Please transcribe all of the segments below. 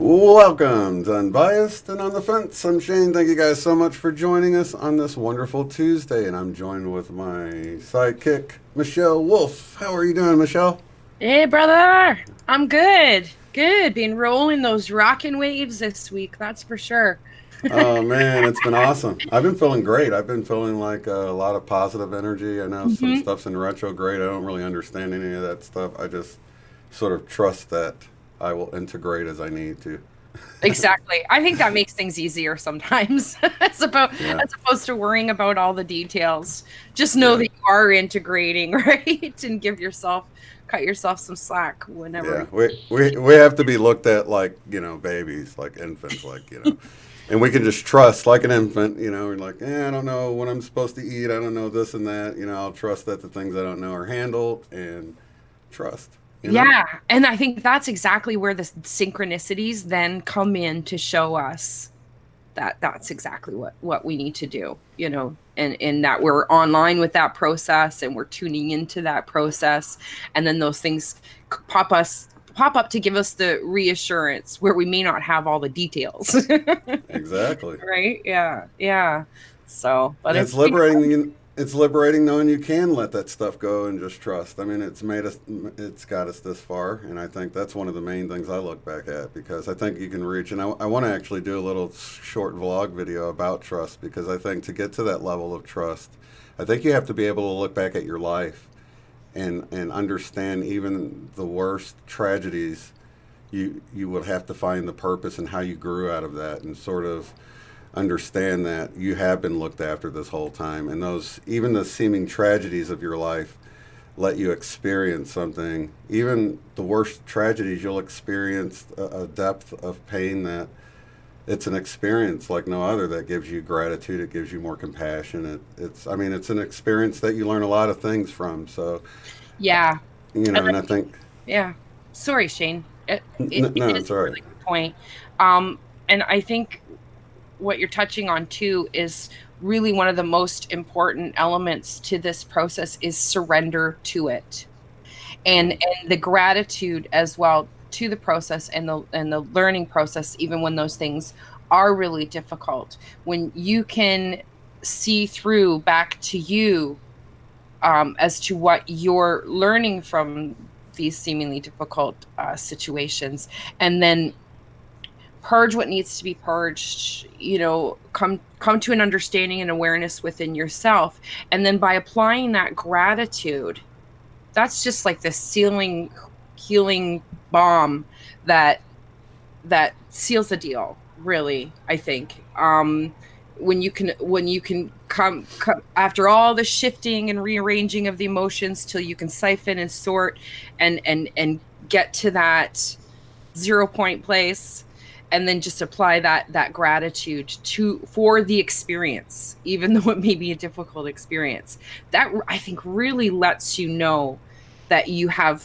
Welcome to Unbiased and on the Fence. I'm Shane. Thank you guys so much for joining us on this wonderful Tuesday. And I'm joined with my sidekick, Michelle Wolfe. How are you doing, Michelle? Hey, brother. I'm good. Good. Been rolling those rockin' waves this week, that's for sure. Oh, man, it's been awesome. I've been feeling great. I've been feeling like a lot of positive energy. I know some hmm stuff's in retrograde. I don't really understand any of that stuff. I just sort of trust that I will integrate as I need to. Exactly. I think that makes things easier sometimes Yeah, as opposed to worrying about all the details. Just know yeah. that you are integrating, right? And cut yourself some slack whenever. Yeah, we have to be looked at like, babies, like infants, like, and we can just trust like an infant, we're like, I don't know what I'm supposed to eat. I don't know this and that. I'll trust that the things I don't know are handled and trust. Yeah, and I think that's exactly where the synchronicities then come in to show us that that's exactly what we need to do, and that we're online with that process and we're tuning into that process, and then those things pop up to give us the reassurance where we may not have all the details. Exactly. Right, yeah. So but And it's it's liberating. It's liberating knowing you can let that stuff go and just trust. I mean, it's got us this far, and I think that's one of the main things I look back at because I think you can reach. And I want to actually do a little short vlog video about trust because I think to get to that level of trust, I think you have to be able to look back at your life and understand even the worst tragedies. You would have to find the purpose and how you grew out of that, and sort of understand that you have been looked after this whole time, and those even the seeming tragedies of your life let you experience something. Even the worst tragedies, you'll experience a depth of pain that it's an experience like no other that gives you gratitude. It gives you more compassion. It's an experience that you learn a lot of things from. So Yeah. and I think Yeah. Sorry, Shane. It no, is it's a all right. really good point. And I think what you're touching on too is really one of the most important elements to this process is surrender to it. And Mhm. and the gratitude as well to the process and the learning process, even when those things are really difficult. When you can see through back to you, as to what you're learning from these seemingly difficult situations, and then purge what needs to be purged, come to an understanding and awareness within yourself, and then by applying that gratitude, that's just like the sealing healing bomb that seals the deal, really, I think. When you can come after all the shifting and rearranging of the emotions till you can siphon and sort and get to that 0 point place, and then just apply that gratitude to for the experience, even though it may be a difficult experience. That, I think, really lets you know that you have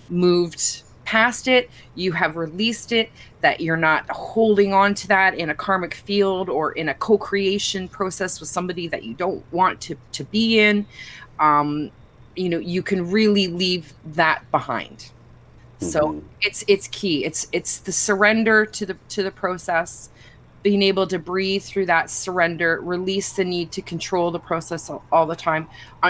moved past it, you have released it, that you're not holding on to that in a karmic field or in a co-creation process with somebody that you don't want to be in. um you can really leave that behind. So Hmm. it's key. It's the surrender to the process, being able to breathe through that surrender, release the need to control the process all the time,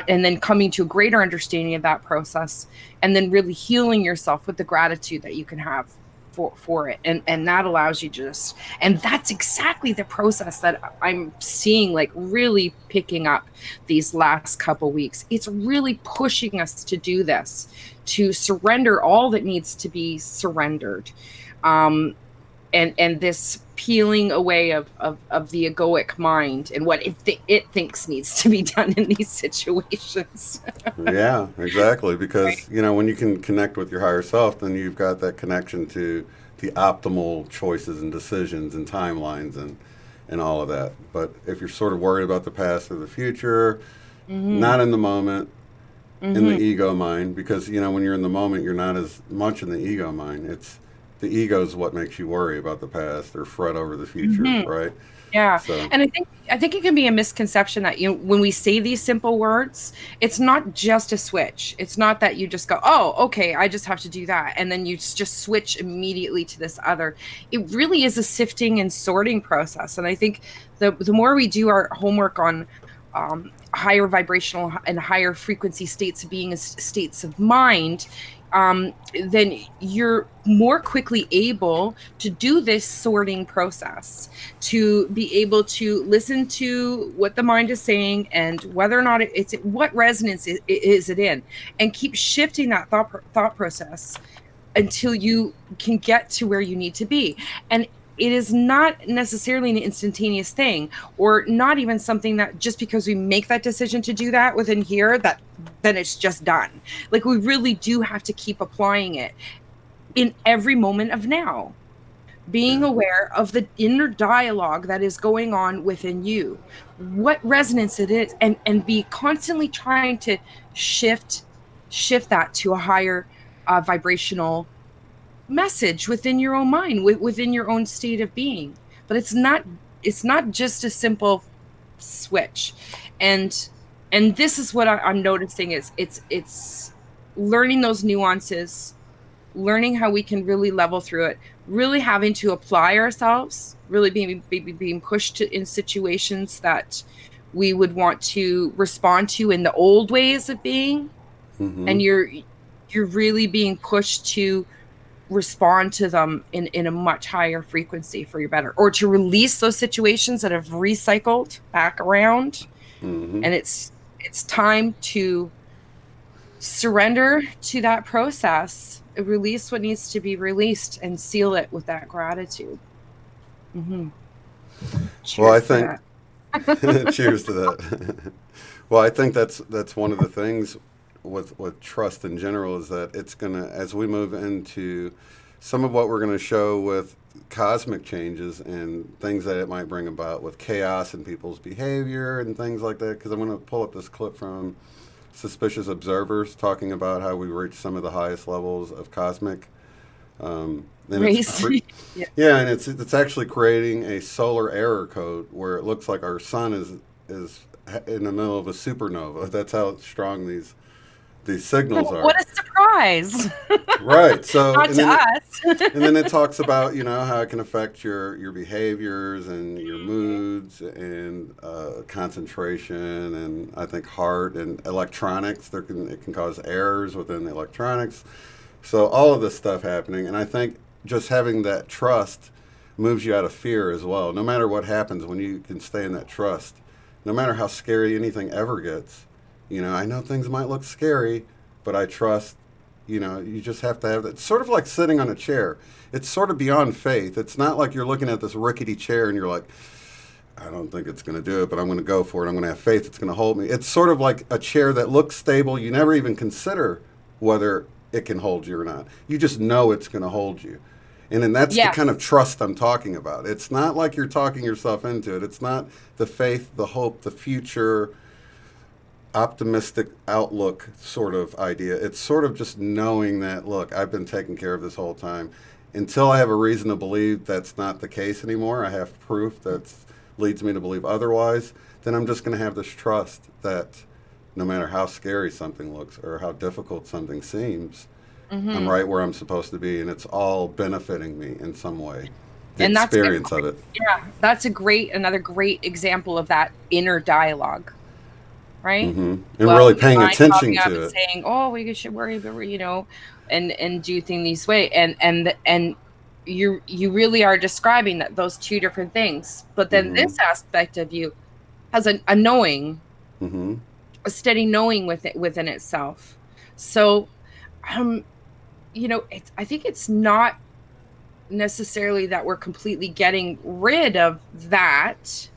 and then coming to a greater understanding of that process, and then really healing yourself with the gratitude that you can have for it, and that allows you just, and that's exactly the process that I'm seeing, like, really picking up these last couple weeks. It's really pushing us to do this, to surrender all that needs to be surrendered. um and this peeling away of the egoic mind and what it thinks needs to be done in these situations. Yeah, exactly. Right. Because, when you can connect with your higher self, then you've got that connection to the optimal choices and decisions and timelines and all of that. But if you're sort of worried about the past or the future, Mm-hmm. not in the moment, in the Mm-hmm. ego mind, because, when you're in the moment, you're not as much in the ego mind. It's the ego is what makes you worry about the past or fret over the future, Mm-hmm. right? Yeah. So, And I think it can be a misconception that when we say these simple words, it's not just a switch. It's not that you just go, "Oh, okay, I just have to do that." And then you just switch immediately to this other. It really is a sifting and sorting process. And I think the more we do our homework on higher vibrational and higher frequency states of being, states of mind, then you're more quickly able to do this sorting process, to be able to listen to what the mind is saying and whether or not it's what resonance is it in, and keep shifting that thought process until you can get to where you need to be. And it is not necessarily an instantaneous thing, or not even something that just because we make that decision to do that within here, that then it's just done. Like, we really do have to keep applying it in every moment of now, yeah. being aware of the inner dialogue that is going on within you, what resonance it is, and be constantly trying to shift shift that to a higher vibrational message within your own mind, within your own state of being. But it's not just a simple switch. And and this is what I'm noticing is it's learning those nuances, learning how we can really level through it, really having to apply ourselves, really being pushed in situations that we would want to respond to in the old ways of being, Mm-hmm. and you're really being pushed to respond to them in a much higher frequency for your better, or to release those situations that have recycled back around. Mm-hmm. And it's time to surrender to that process, release what needs to be released, and seal it with that gratitude. Hmm. Well, I Cheers to think that. cheers to that. Well, I think that's one of the things with trust in general is that it's gonna, as we move into some of what we're gonna show with cosmic changes and things that it might bring about with chaos in people's behavior and things like that. Because I'm gonna pull up this clip from Suspicious Observers talking about how we reach some of the highest levels of cosmic. And Race. Yeah. yeah, and it's actually creating a solar error code where it looks like our sun is in the middle of a supernova. That's how strong these signals are. What a surprise. Right. So Not to us. and then it talks about how it can affect your behaviors and your moods and concentration and I think heart and electronics. It can cause errors within the electronics. So all of this stuff happening, and I think just having that trust moves you out of fear as well. No matter what happens, when you can stay in that trust, no matter how scary anything ever gets, I know things might look scary, but I trust. You just have to have that. It's sort of like sitting on a chair. It's sort of beyond faith. It's not like you're looking at this rickety chair and you're like, I don't think it's going to do it, but I'm going to go for it. I'm going to have faith it's going to hold me. It's sort of like a chair that looks stable. You never even consider whether it can hold you or not. You just know it's going to hold you. And then that's the kind of Yes. trust I'm talking about. It's not like you're talking yourself into it. It's not the faith, the hope, the future, optimistic outlook sort of idea. It's sort of just knowing that, look, I've been taken care of this whole time. Until I have a reason to believe that's not the case anymore, I have proof that leads me to believe otherwise, then I'm just going to have this trust that no matter how scary something looks or how difficult something seems, I'm Hmm. right where I'm supposed to be, and it's all benefiting me in some way. The And that's experience of it. yeah, that's another great example of that inner dialogue, right? And Well, really the paying mind attention popping up to and it. saying, "Oh, we should worry, but and do things this way," and you really are describing that those two different things. But then Mm-hmm. this aspect of you has a knowing, Mm-hmm. a steady knowing within itself. So, um, I think it's not. necessarily that we're completely getting rid of that,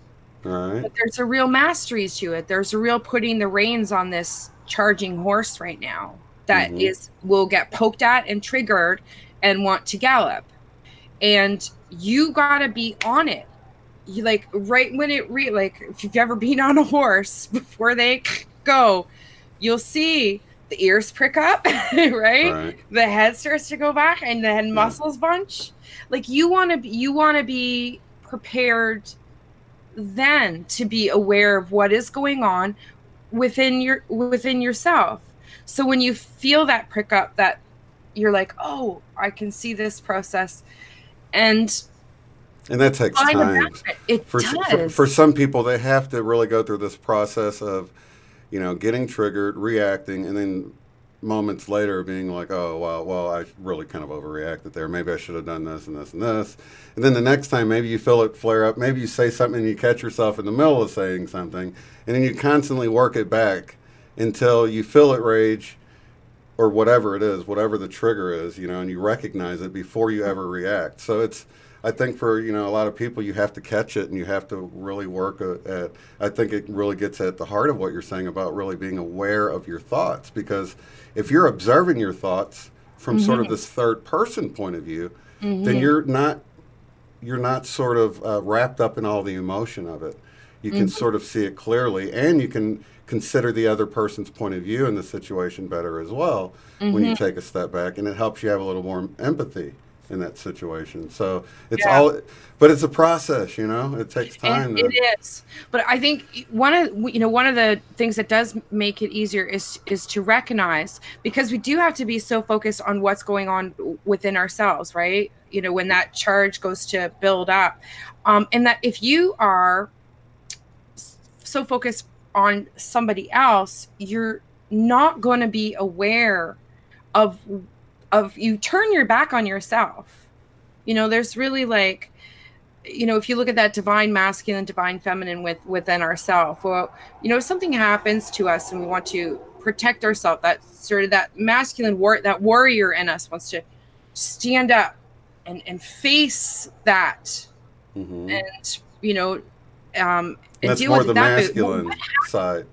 Right. but there's a real mastery to it. There's a real putting the reins on this charging horse right now that Mm-hmm. is will get poked at and triggered and want to gallop. And you gotta be on it. You like right when like if you've ever been on a horse before they go, you'll see the ears prick up, right? Right. The head starts to go back and the head Yeah. muscles bunch. Like you want to be prepared then to be aware of what is going on within yourself. So when you feel that prick up, that you're like, oh, I can see this process, and And that takes find a time. benefit. It For does. some people, they have to really go through this process of, getting triggered, reacting, and then moments later being like, oh, well, I really kind of overreacted there. Maybe I should have done this and this and this. And then the next time, maybe you feel it flare up. Maybe you say something and you catch yourself in the middle of saying something. And then you constantly work it back until you feel it rage or whatever it is, whatever the trigger is, and you recognize it before you ever react. So I think for a lot of people, you have to catch it and you have to really work at. I think it really gets at the heart of what you're saying about really being aware of your thoughts, because if you're observing your thoughts from sort of Mm-hmm. this third person point of view, then Mm-hmm. you're not sort of wrapped up in all the emotion of it. You can Mm-hmm. sort of see it clearly, and you can consider the other person's point of view in the situation better as well when you Mm-hmm. take a step back, and it helps you have a little more empathy in that situation. So it's Yeah. all, but it's a process. It takes time to. It is, but I think one of the things that does make it easier is to recognize, because we do have to be so focused on what's going on within ourselves, right? When that charge goes to build up, and that if you are so focused on somebody else, you're not going to be aware of you turn your back on yourself. There's really like, if you look at that divine masculine, divine feminine within ourselves, well, if something happens to us and we want to protect ourselves, that sort of that masculine that warrior in us wants to stand up and face that, Hmm. and and That's deal more with the that. masculine side,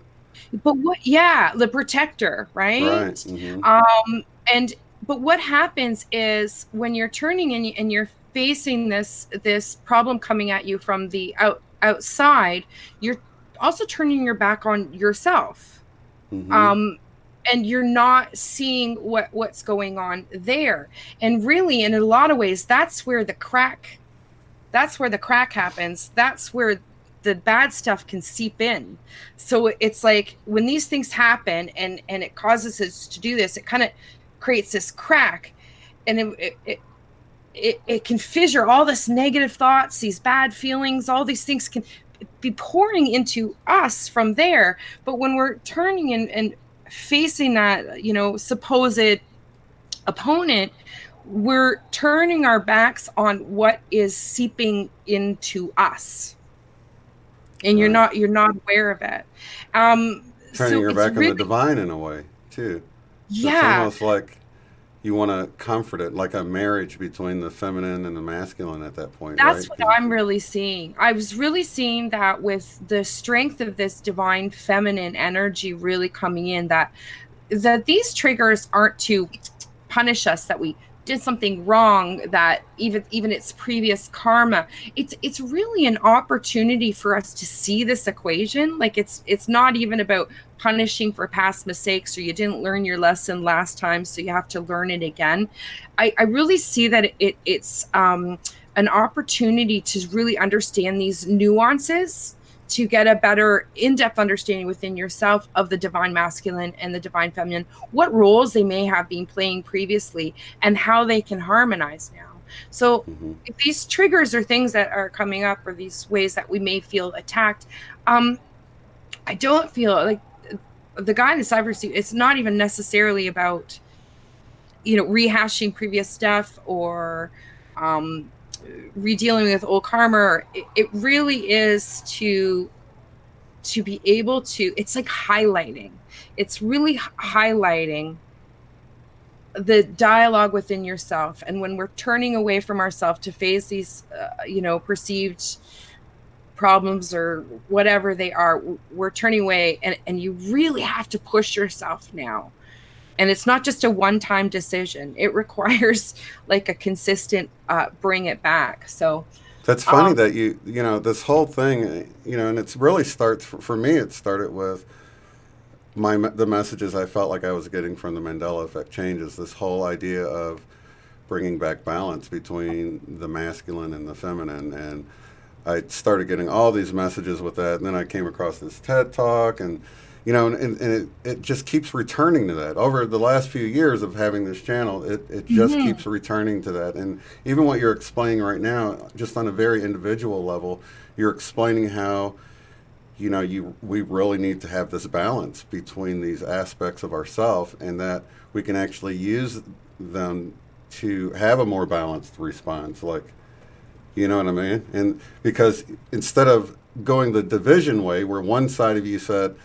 But what, yeah, the protector, right? right? Hmm. And but what happens is when you're turning and you're facing this problem coming at you from the outside, you're also turning your back on yourself. Hmm. Um, and you're not seeing what's going on there. And really, in a lot of ways, that's where the crack happens. That's where the bad stuff can seep in. So it's like when these things happen and it causes us to do this, it kind of creates this crack, and it can fissure all this negative thoughts, these bad feelings, all these things can be pouring into us from there. But when we're turning and facing that, supposed opponent, we're turning our backs on what is seeping into us, and you're Right. not you're not aware of it. Turning So your it's back on really, the divine in a way too. It's yeah, almost like you want to comfort it, like a marriage between the feminine and the masculine at that point, right? that's what 'Cause I'm really seeing. I was really seeing that with the strength of this divine feminine energy really coming in, that these triggers aren't to punish us, that we did something wrong, that even its previous karma. It's really an opportunity for us to see this equation. Like it's not even about punishing for past mistakes, or you didn't learn your lesson last time so you have to learn it again. I really see that it's an opportunity to really understand these nuances, to get a better in-depth understanding within yourself of the divine masculine and the divine feminine, what roles they may have been playing previously, and how they can harmonize now. So hmm. if these triggers or things that are coming up, or these ways that we may feel attacked, um, I don't feel like the guidance I've received, it's not even necessarily about, rehashing previous stuff, or um, redealing with old karma. It really is to be able to, it's like highlighting, it's really highlighting the dialogue within yourself, and when we're turning away from ourselves to face these perceived problems or whatever they are, we're turning away, and you really have to push yourself now. And it's not just a one-time decision. It requires like a consistent bring it back. So That's funny that this whole thing, and it's really starts for me. It started with the messages I felt like I was getting from the Mandela effect changes. This whole idea of bringing back balance between the masculine and the feminine, and I started getting all these messages with that. And then I came across this TED talk, and it just keeps returning to that. Over the last few years of having this channel, it just keeps returning to that. And even what you're explaining right now, just on a very individual level, you're explaining how we really need to have this balance between these aspects of ourself, and that we can actually use them to have a more balanced response. Like, you know what I mean? And because instead of going the division way, where one side of you said,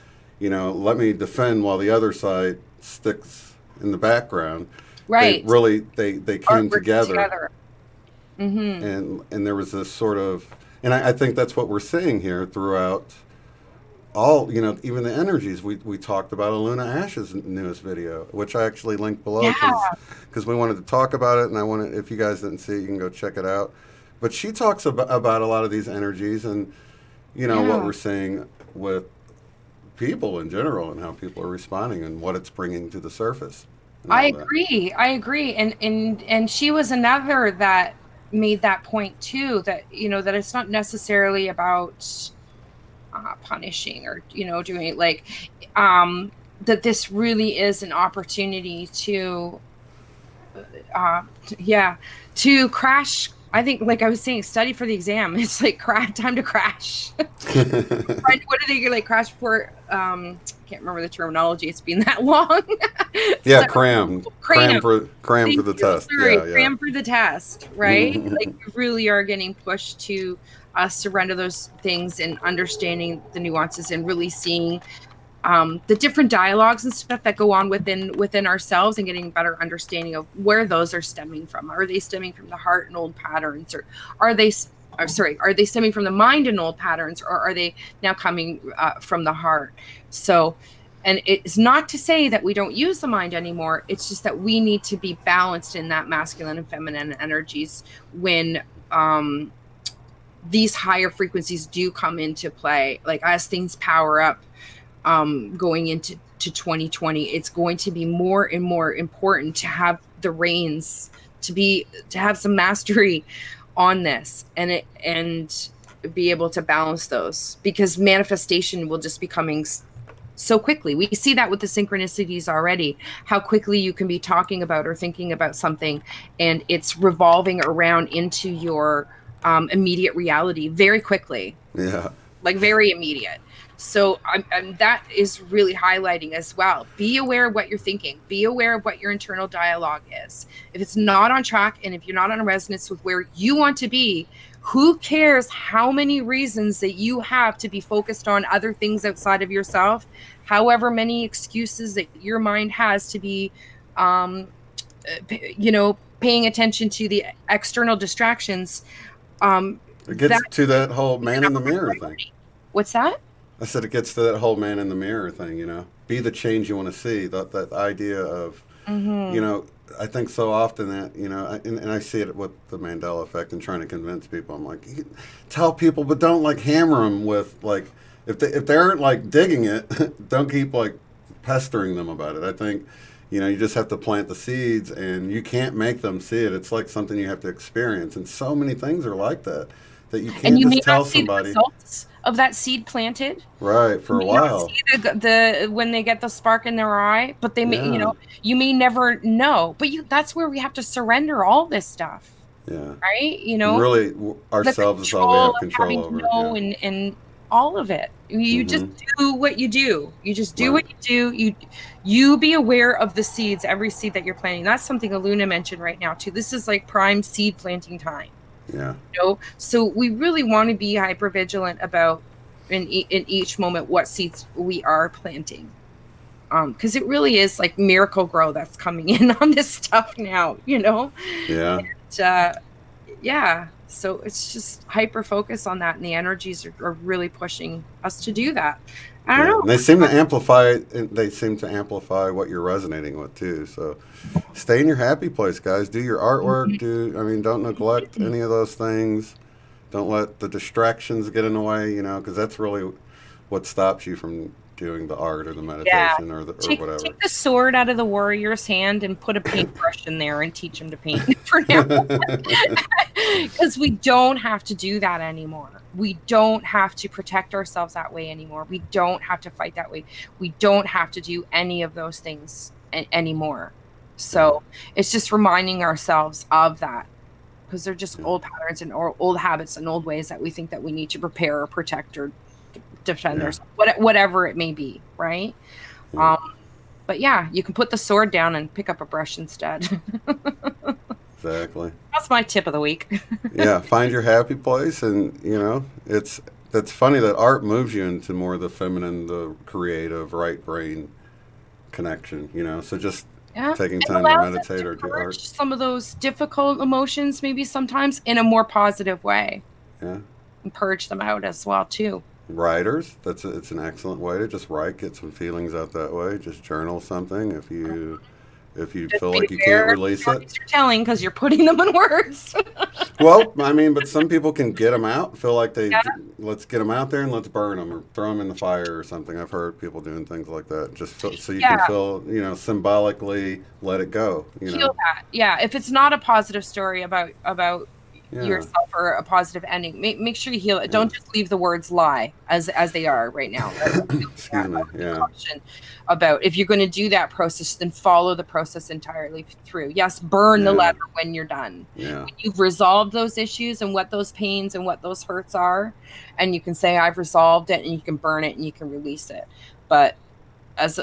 let me defend while the other side sticks in the background, right, they came together. And there was this sort of, and I think that's what we're seeing here throughout all, even the energies. We talked about Aluna Ash's newest video, which I actually linked below because we wanted to talk about it, and if you guys didn't see it, you can go check it out. But she talks about a lot of these energies, and what we're seeing with people in general, and how people are responding, and what it's bringing to the surface. I agree. And she was another that made that point too, that that it's not necessarily about punishing or doing like that this really is an opportunity to to crash. I think, like I was saying, study for the exam. It's like time to crash. Right? What do they like crash for? Can't remember the terminology. It's been that long. Yeah, cram for the test. Sorry, cram for the test. Right? Like you really are getting pushed to surrender those things and understanding the nuances and really seeing the different dialogues and stuff that go on within ourselves, and getting a better understanding of where those are stemming from. Are they stemming from the heart and old patterns, or are they stemming from the mind and old patterns, or are they now coming from the heart? So, and it's not to say that we don't use the mind anymore. It's just that we need to be balanced in that masculine and feminine energies when these higher frequencies do come into play. Like as things power up, going into 2020, it's going to be more and more important to have the reins, to have some mastery on this, and be able to balance those, because manifestation will just be coming so quickly. We see that with the synchronicities already, how quickly you can be talking about or thinking about something, and it's revolving around into your immediate reality very quickly. Yeah, like very immediate. So that is really highlighting as well. Be aware of what you're thinking. Be aware of what your internal dialogue is. If it's not on track, and if you're not on a resonance with where you want to be, who cares how many reasons that you have to be focused on other things outside of yourself? However many excuses that your mind has to be, paying attention to the external distractions. It gets to that whole man in the mirror thing. What's that? I said it gets to that whole man in the mirror thing, Be the change you want to see. That idea of, I think so often that, and I see it with the Mandela effect and trying to convince people. I'm like, tell people, but don't like hammer them with like, if they aren't like digging it, don't keep like pestering them about it. I think, you just have to plant the seeds, and you can't make them see it. It's like something you have to experience. And so many things are like that you can't just tell somebody. The results of that seed planted, right, for a while. See the when they get the spark in their eye, but they may, you may never know. But that's where we have to surrender all this stuff. Yeah. Right. Really, ourselves is all we have control over. And all of it. You just do what you do. You just do what you do. You be aware of the seeds, every seed that you're planting. That's something Aluna mentioned right now too. This is like prime seed planting time. Yeah. So we really want to be hyper vigilant about in each moment what seeds we are planting. because it really is like Miracle Grow that's coming in on this stuff now, you know. Yeah. And, yeah, so it's just hyper focus on that, and the energies are really pushing us to do that. I don't Yeah, know. and they seem to amplify it. They seem to amplify what you're resonating with too. So, stay in your happy place, guys. Do your artwork. I mean, don't neglect any of those things. Don't let the distractions get in the way. You know, because that's really what stops you from doing the art or the Yeah. meditation or whatever. Take the sword out of the warrior's hand and put a paintbrush in there and teach him to paint for now. Because we don't have to do that anymore. We don't have to protect ourselves that way anymore. We don't have to fight that way. We don't have to do any of those things anymore. So it's just reminding ourselves of that, because they're just old patterns and old habits and old ways that we think that we need to prepare or protect or defend ourselves, whatever it may be, right? But yeah, you can put the sword down and pick up a brush instead. Exactly. That's my tip of the week. Yeah, find your happy place, and that's funny that art moves you into more of the feminine, the creative, right brain connection. So just taking time to meditate or do art. Some of those difficult emotions, maybe sometimes in a more positive way. Yeah. And purge them out as well too. Writers, it's an excellent way to just write, get some feelings out that way. Just journal something if you just feel like you can't release it. You're telling because you're putting them in words. Well, I mean, but some people can get them out, feel like let's get them out there and let's burn them or throw them in the fire or something. I've heard people doing things like that, just so you can feel, symbolically let it go. Feel that, yeah. If it's not a positive story about yourself or a positive ending, make sure you heal it. Don't just leave the words lie as they are right now. Excuse me. Yeah. About if you're going to do that process, then follow the process entirely through. Yes, burn the letter when you're done. Yeah. When you've resolved those issues and what those pains and what those hurts are, and you can say I've resolved it, and you can burn it and you can release it. But as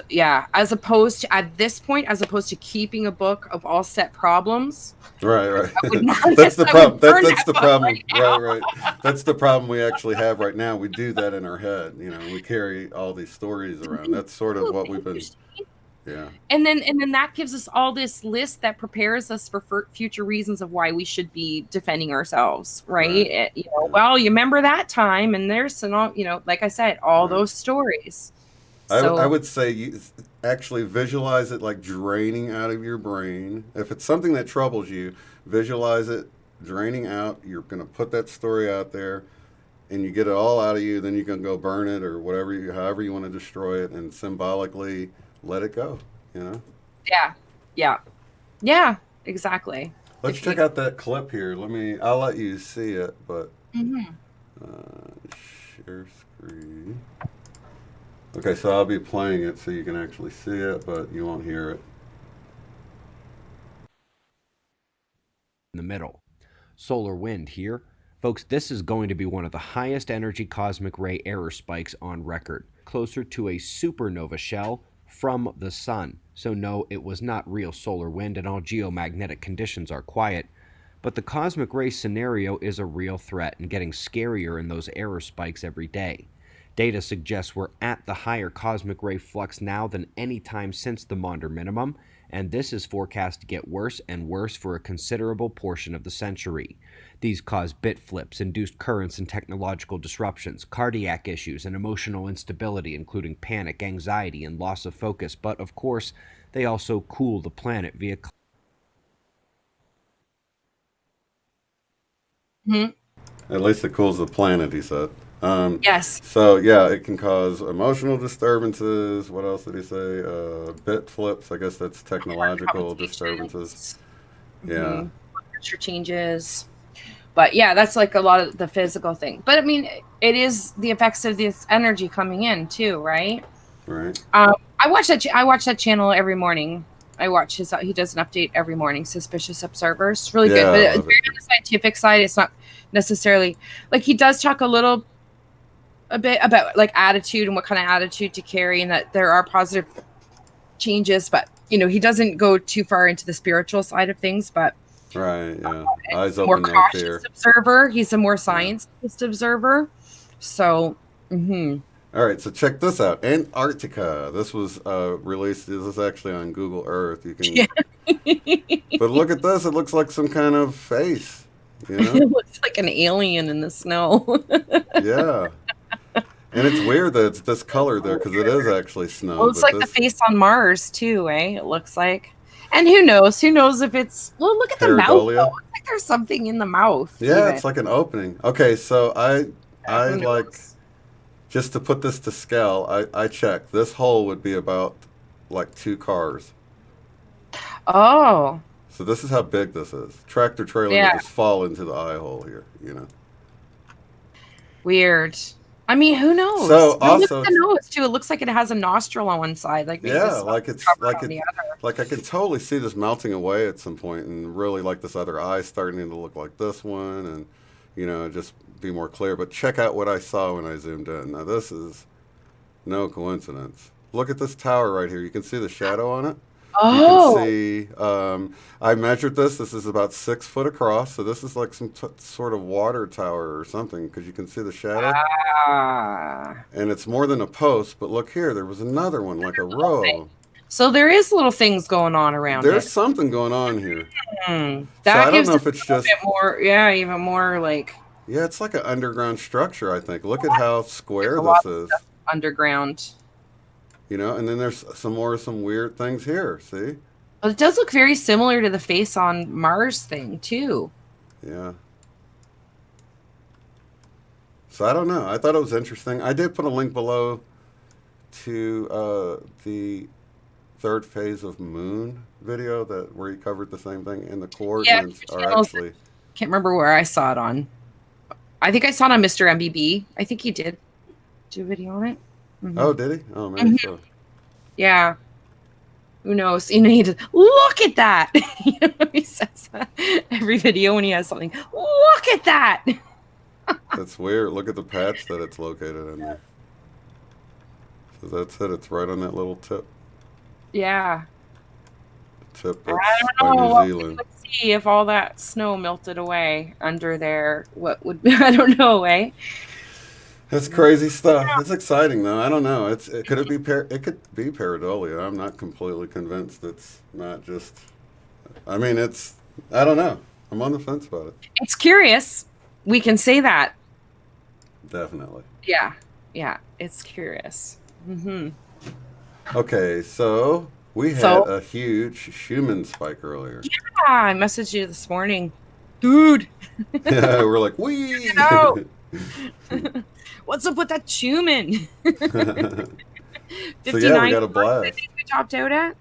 opposed to at this point, as opposed to keeping a book of all set problems. Right. That's the problem. That's the problem. Right. That's the problem we actually have right now. We do that in our head. We carry all these stories around. That's sort of what we've been. Yeah. And then that gives us all this list that prepares us for future reasons of why we should be defending ourselves, right? Well, you remember that time, and there's some, like I said, all those stories. So, I would say you actually visualize it like draining out of your brain. If it's something that troubles you, visualize it draining out. You're going to put that story out there, and you get it all out of you. Then you can go burn it or however you want to destroy it, and symbolically let it go. Yeah, exactly. Let's check out that clip here. I'll let you see it, but share screen. Okay, so I'll be playing it so you can actually see it, but you won't hear it. In the middle. Solar wind here. Folks, this is going to be one of the highest energy cosmic ray error spikes on record, closer to a supernova shell from the sun. So no, it was not real solar wind, and all geomagnetic conditions are quiet. But the cosmic ray scenario is a real threat and getting scarier in those error spikes every day. Data suggests we're at the higher cosmic ray flux now than any time since the Maunder minimum, and this is forecast to get worse and worse for a considerable portion of the century. These cause bit flips, induced currents and technological disruptions, cardiac issues, and emotional instability, including panic, anxiety, and loss of focus, but of course, they also cool the planet via At least it cools the planet, he said. Yes. So, yeah, it can cause emotional disturbances. What else did he say? Bit flips. I guess that's technological disturbances. Yeah. Temperature changes. But, yeah, that's like a lot of the physical thing. But, I mean, it is the effects of this energy coming in, too, right? Right. I watch that channel every morning. I watch he does an update every morning, Suspicious Observers. It's really good. But it's very on the scientific side. It's not necessarily, like, he does talk a bit about like attitude and what kind of attitude to carry, and that there are positive changes, but he doesn't go too far into the spiritual side of things. But right, yeah, eyes open, more cautious fear. Observer. He's a more science-based observer. So, I All right, so check this out. Antarctica. This was released. This is actually on Google Earth. You can, but look at this. It looks like some kind of face. You know? It looks like an alien in the snow. Yeah. And it's weird that it's this color there because it is actually snow. Well, it's but like the face on Mars too, eh? It looks like. And who knows? Who knows if it's? Well, look at the mouth. Though. It looks like there's something in the mouth. Yeah, even. it's like an opening. Okay, so I Who like, knows? just to put this to scale. I checked. This hole would be about like 2 cars. Oh, So this is how big this is. Tractor trailer Yeah. would just fall into the eye hole here. You know. weird. I mean, who knows? So, But look also- at the nose too. It looks like it has a nostril on one side, like maybe the Yeah, snow like is it's covered like on the other. like I can totally see this melting away at some point, and really like this other eye starting to look like this one, and you know, just be more clear. But check out what I saw when I zoomed in. Now this is no coincidence. Look at this tower right here. You can see the shadow on it. Oh, You can see. I measured this. This is about 6 foot across. So this is like some sort of water tower or something because you can see the shadow. ah. And it's more than a post, but look here, there was another one, like a row. So there is little things going on around There's it. something going on here. Hmm. So That I don't gives know it if it's a just, bit more. Yeah, even more like yeah, it's like an underground structure, I think. Look at how square a lot this is, underground. you know, and then there's some weird things here, see? But it does look very similar to the face on Mars thing too. Yeah. So I don't know. I thought it was interesting. I did put a link below to the third phase of Moon video where he covered the same thing, and the coordinates are channels- actually. Can't remember where I saw it on. I think I saw it on Mr. MBB. I think he did do a video on it. Mhm. Oh, did he? Oh, maybe so. Yeah. Who knows? You need to look at that. You know, he says that every video when he has something. Look at that. That's weird. Look at the patch that it's located in there. So that's it. It's right on that little tip. Yeah. Tip I that's don't know. by New Zealand. Let's see if all that snow melted away under there. What would I don't know, eh? That's crazy stuff. It's exciting though. I don't know. It could be pareidolia. I'm not completely convinced. It's not just. I mean, I don't know. I'm on the fence about it. It's curious. We can say that. Definitely. Yeah. Yeah. It's curious. Mm-hmm. Okay, so we had So- a huge Schumann spike earlier. I messaged you this morning. Dude, Yeah, we're like, wee. No. what's up with that Schumann? So yeah, we got a blast. We topped out at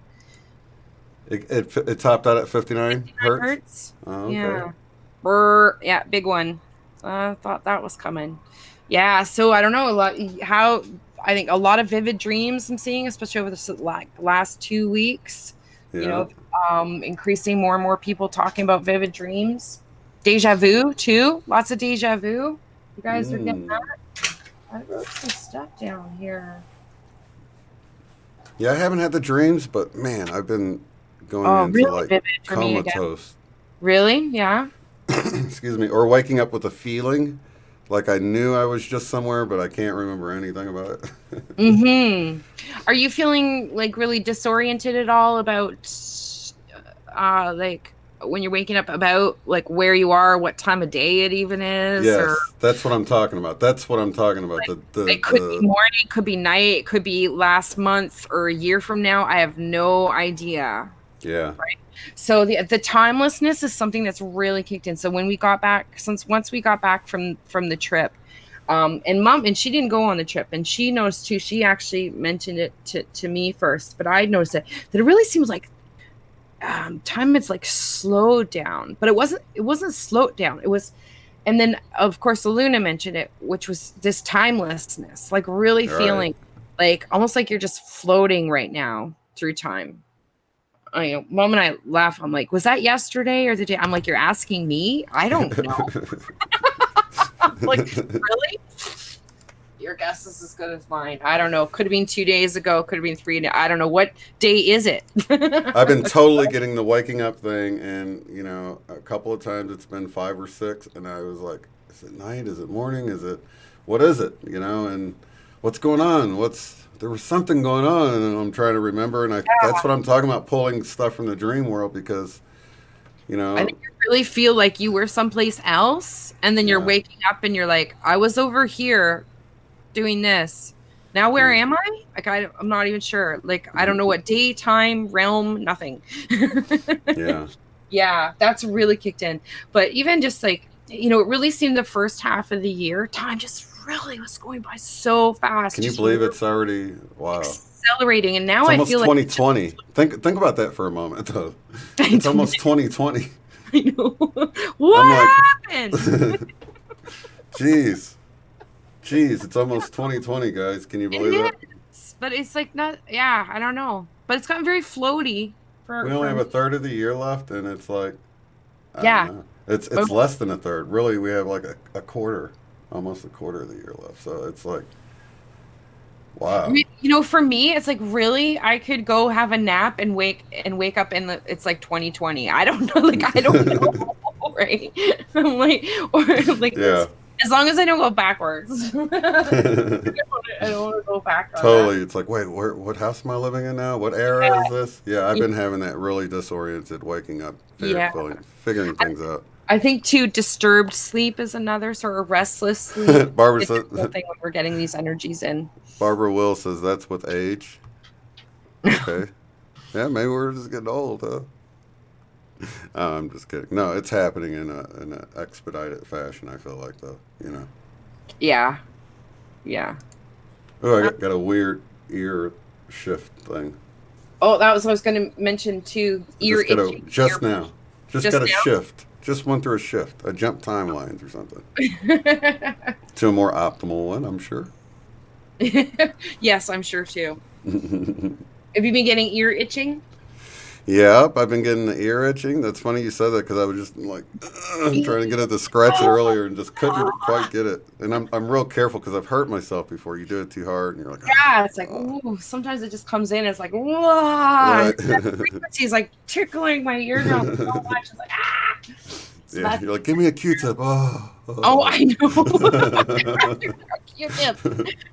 It topped out at 59 hertz. hertz. Oh, okay. Yeah. Yeah, big one. I thought that was coming. Yeah, so I don't know I think a lot of vivid dreams I'm seeing, especially over the last 2 weeks. Yeah. You know, increasing more and more people talking about vivid dreams. Deja vu too. Lots of deja vu. You guys are getting that. I wrote some stuff down here. Yeah, I haven't had the dreams, but man, I've been going into really like vivid for me again. comatose. Really? Yeah. Excuse me, or waking up with a feeling like I knew I was just somewhere, but I can't remember anything about it. Mm-hmm. Are you feeling like really disoriented at all about like when you're waking up, about like where you are, what time of day it even is? Yes, Or that's what I'm talking about. That's what I'm talking about. it could be morning, it could be night, it could be last month or a year from now. I have no idea. Yeah. So the timelessness is something that's really kicked in. So when we got back, once we got back from the trip, and Mom, and she didn't go on the trip, and she noticed too. She actually mentioned it to me first, but I noticed that it really seems like time is like slowed down, but it wasn't slowed down. It was, and then of course Luna mentioned it, which was this timelessness, like really Right. feeling like almost like you're just floating right now through time. I know, Mom and I laugh. I'm like, was that yesterday or the day? I'm like, you're asking me? I don't know. Like, really? Your guess is as good as mine. I don't know. Could have been 2 days ago. Could have been 3 days. I don't know. What day is it? I've been totally getting the waking up thing, and you know, a couple of times it's been 5 or 6, and I was like, is it night? Is it morning? What is it? You know, and what's going on? There was something going on, and I'm trying to remember. And that's what I'm talking about, pulling stuff from the dream world, because, you know, I think you really feel like you were someplace else, and then you're Yeah. waking up and you're like, I was over here doing this. Now where Yeah. am I? Like I'm not even sure. Like I don't know what day, time, realm, nothing. Yeah. Yeah, that's really kicked in. But even just like, you know, it really seemed the first half of the year, time just really was going by so fast. Can you Just believe it's already, wow. accelerating? And now It's I almost feel 2020. Think about that for a moment, though. It's almost 2020. I know. I'm What like, happened? Jeez, it's almost 2020, guys. Can you believe It that? is, but it's like not. Yeah, I don't know. But it's gotten very floaty We only have me. a third of the year left, and it's like, I don't Yeah. know. It's less than a third. Really, we have like a quarter, almost a quarter of the year left. So it's like, wow. You know, for me, it's like really, I could go have a nap and wake up in it's like 2020. I don't know, like I don't know, right? I'm like, or like Yeah. as long as I don't go backwards. I don't want to go back on Totally. It's like, wait, what house am I living in now? What era that. is this? Yeah, I've been having that really disoriented waking up, Yeah. figuring things out. I think too, disturbed sleep is another sort of restless sleep. Barbara It's a said, cool thing when we're getting these energies in. Barbara Will says that's with age. Okay. Yeah, maybe we're just getting old, huh? I'm just kidding. No, it's happening in an expedited fashion, I feel like, though, you know. Yeah. Yeah. Oh, I got a weird ear shift thing. Oh, that was what I was going to mention too. Ear itching. Just now. Just got a now? shift. Just went through a shift. I jumped timelines or something. To a more optimal one, I'm sure. Yes, I'm sure too. Have you been getting ear itching? Yep, I've been getting the ear itching. That's funny you said that, because I was just like trying to get it to scratch it earlier and just couldn't quite get it. And I'm real careful, because I've hurt myself before. You do it too hard, and you're like, Yeah, it's like, ooh, sometimes it just comes in. It's like, whoa. Right. That frequency is like tickling my eardrum so much. It's like, ah. So Yeah, you're like, give me a Q-tip. Oh, I know. Q-tip.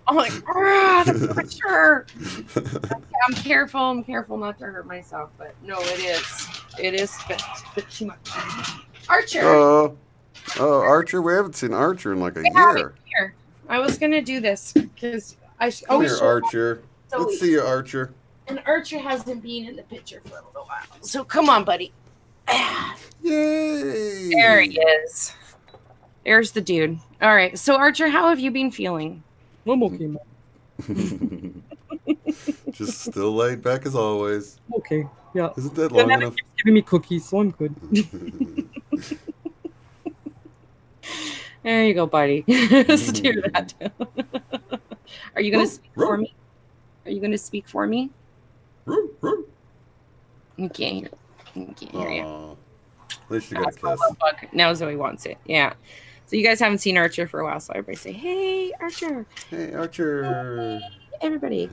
I'm like, ah, the pressure. I'm careful. I'm careful not to hurt myself, but no, it is. It is a bit too much. Archer. Archer. We haven't seen Archer in like a Yeah, year. here. I was gonna do this because Come always here, Archer. Let's see you, Archer. And Archer hasn't been in the picture for a little while. So come on, buddy. Yay! There he is. There's the dude. All right. So Archer, how have you been feeling? I'm okay, Mom. Just still laid back as always. Okay. Yeah. Isn't that long enough? Giving me cookies, so I'm good. There you go, buddy. Let's do that. Are you gonna speak for me? Are you gonna speak for me? You can't hear. You can't hear you. At least you got a kiss. Now Zoe wants it. Yeah. So you guys haven't seen Archer for a while, so everybody say, "Hey, Archer." Hey, Archer. Hey, everybody.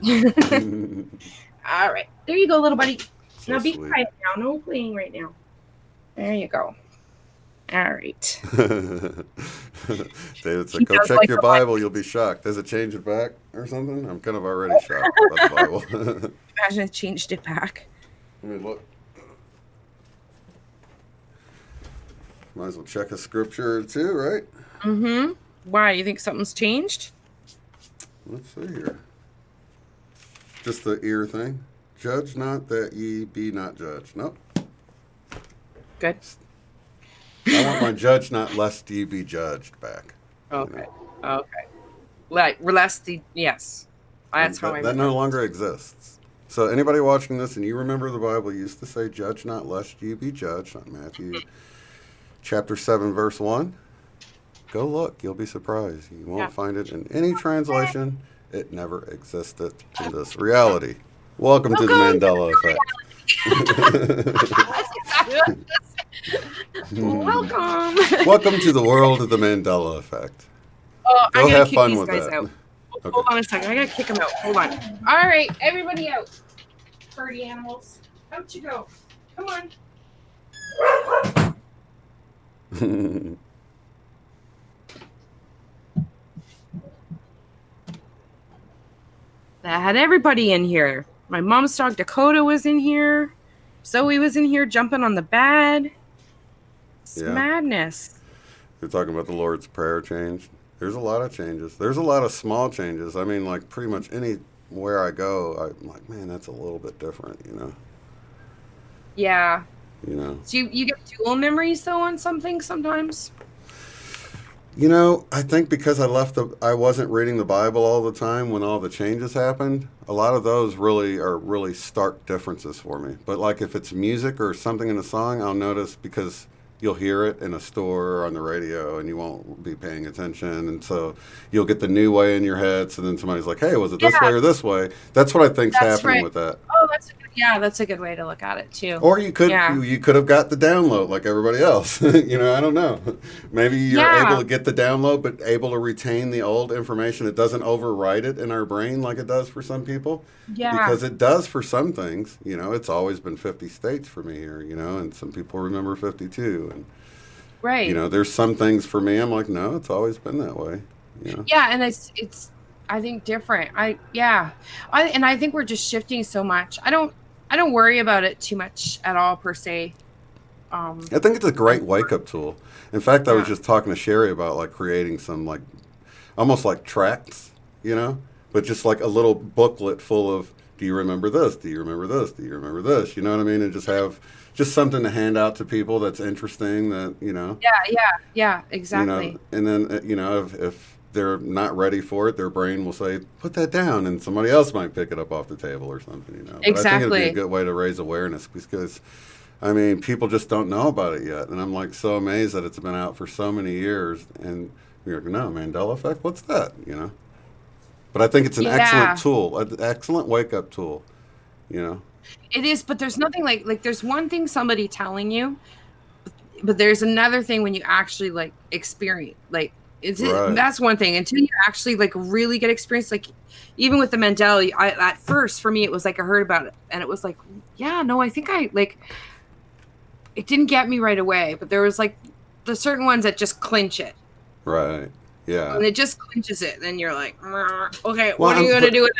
All right. There you go, little buddy. So now be sweet. quiet now. No playing right now. There you go. All right. David said, go check your Bible. You'll be shocked. Does it change it back or something? I'm kind of already shocked about the Bible. Imagine it changed it back. Let me look. Might as well check a scripture or two, right? Mm-hmm. Why? You think something's changed? Let's see here. Just the ear thing. Judge not that ye be not judged. Nope. Good. I want my judge not lest ye be judged back. Okay. Okay. Less the yes. That's how I. That no longer exists. So anybody watching this and you remember the Bible used to say, "Judge not lest ye be judged." On Matthew chapter 7, verse 1. Go look. You'll be surprised. You won't find it in any translation. It never existed in this reality. Welcome to the Mandela effect. Welcome. Welcome to the world of the Mandela effect. Oh, Go I gotta have kick fun these with guys that. out. Okay. Hold on a second. I gotta kick them out. Hold on. All right, everybody out. Party animals. Out you go. Come on. that had everybody in here. My mom's dog Dakota was in here. Zoe was in here jumping on the bed. It's madness. You're talking about the Lord's Prayer change. There's a lot of changes. There's a lot of small changes. I mean, like pretty much anywhere I go, I'm like, man, that's a little bit different, you know? Yeah. You know? So you get dual memories though on something sometimes? You know, I think because I wasn't reading the Bible all the time when all the changes happened. A lot of those are really stark differences for me. But like if it's music or something in a song, I'll notice because you'll hear it in a store or on the radio and you won't be paying attention. And so you'll get the new way in your head. So then somebody's like, hey, was it this way or this way? That's what I think's happening with that. Oh, that's a good way to look at it too. Or you could have got the download like everybody else. You know, I don't know. Maybe you're able to get the download, but able to retain the old information. It doesn't overwrite it in our brain like it does for some people. Yeah. Because it does for some things. You know, it's always been 50 states for me here, you know, and some people remember 52. And, right. You know, there's some things for me, I'm like, no, it's always been that way. You know? Yeah, and it's I think different. I think we're just shifting so much. I don't worry about it too much at all per se. I think it's a great wake-up tool. In fact, I was just talking to Sherry about like creating some like almost like tracts, you know, but just like a little booklet full of, do you remember this? Do you remember this? Do you remember this? You know what I mean? And just have just something to hand out to people that's interesting that, you know. Yeah, exactly. You know, and then, you know, if they're not ready for it, their brain will say, put that down, and somebody else might pick it up off the table or something, you know. Exactly. But I think it'd be a good way to raise awareness because, I mean, people just don't know about it yet. And I'm like so amazed that it's been out for so many years. And you're like, no, Mandela effect, what's that, you know? But I think it's an excellent tool, an excellent wake-up tool, you know. It is, but there's nothing like there's one thing somebody telling you, but there's another thing when you actually like experience like that's one thing until you actually like really get experience. Like even with the Mandela, at first for me it was like I heard about it and it was like, yeah, no, I think I like it didn't get me right away, but there was like the certain ones that just clinch it. Right. Yeah. And it just clinches it. Then you're like, okay, what are you going to do with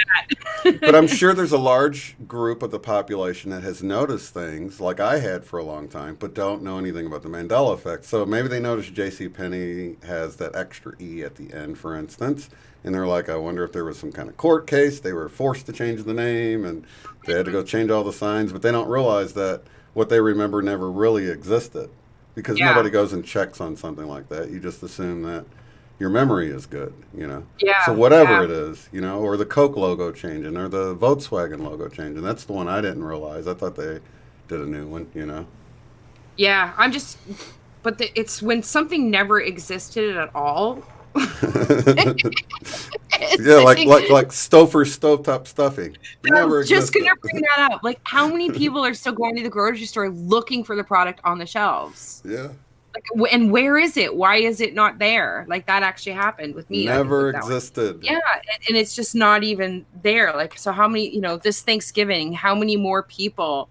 that? But I'm sure there's a large group of the population that has noticed things like I had for a long time, but don't know anything about the Mandela effect. So maybe they noticed JCPenney has that extra E at the end, for instance. And they're like, I wonder if there was some kind of court case. They were forced to change the name and they had to go change all the signs. But they don't realize that what they remember never really existed because nobody goes and checks on something like that. You just assume that your memory is good, you know? Yeah. So whatever it is, you know, or the Coke logo changing or the Volkswagen logo changing. That's the one I didn't realize. I thought they did a new one, you know? Yeah, but it's when something never existed at all. Yeah, like Stouffer's stovetop stuffing. I'm just going to bring that up. Like, how many people are still going to the grocery store looking for the product on the shelves? Yeah. Like, and where is it? Why is it not there? Like, that actually happened with me. Never existed. Yeah, and it's just not even there. Like, so how many, you know, this Thanksgiving, how many more people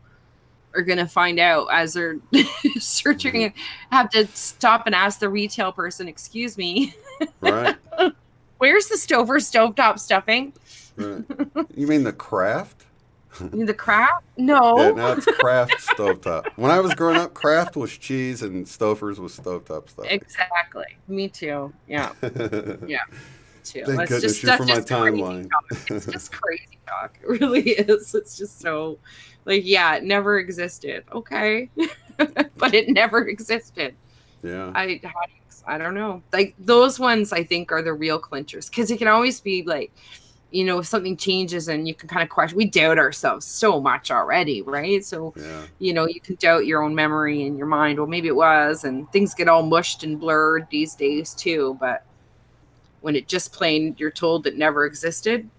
are going to find out as they're searching and have to stop and ask the retail person, excuse me. Right. Where's the stovetop stuffing? Right. You mean the Kraft? The Kraft? No. Yeah, now it's Kraft stovetop. When I was growing up, Kraft was cheese and Stouffer's was stovetop stuff. Exactly. Me too. Yeah. Yeah. Too. Thank goodness you're from my timeline. It's just crazy talk. It really is. It's just so, like, yeah, it never existed. Okay. But it never existed. Yeah. I don't know. Like, those ones I think are the real clinchers because it can always be like, you know, if something changes and you can kind of question, we doubt ourselves so much already, right? So, you know, you can doubt your own memory in your mind. Well, maybe it was, and things get all mushed and blurred these days too. But when it just plain, you're told it never existed.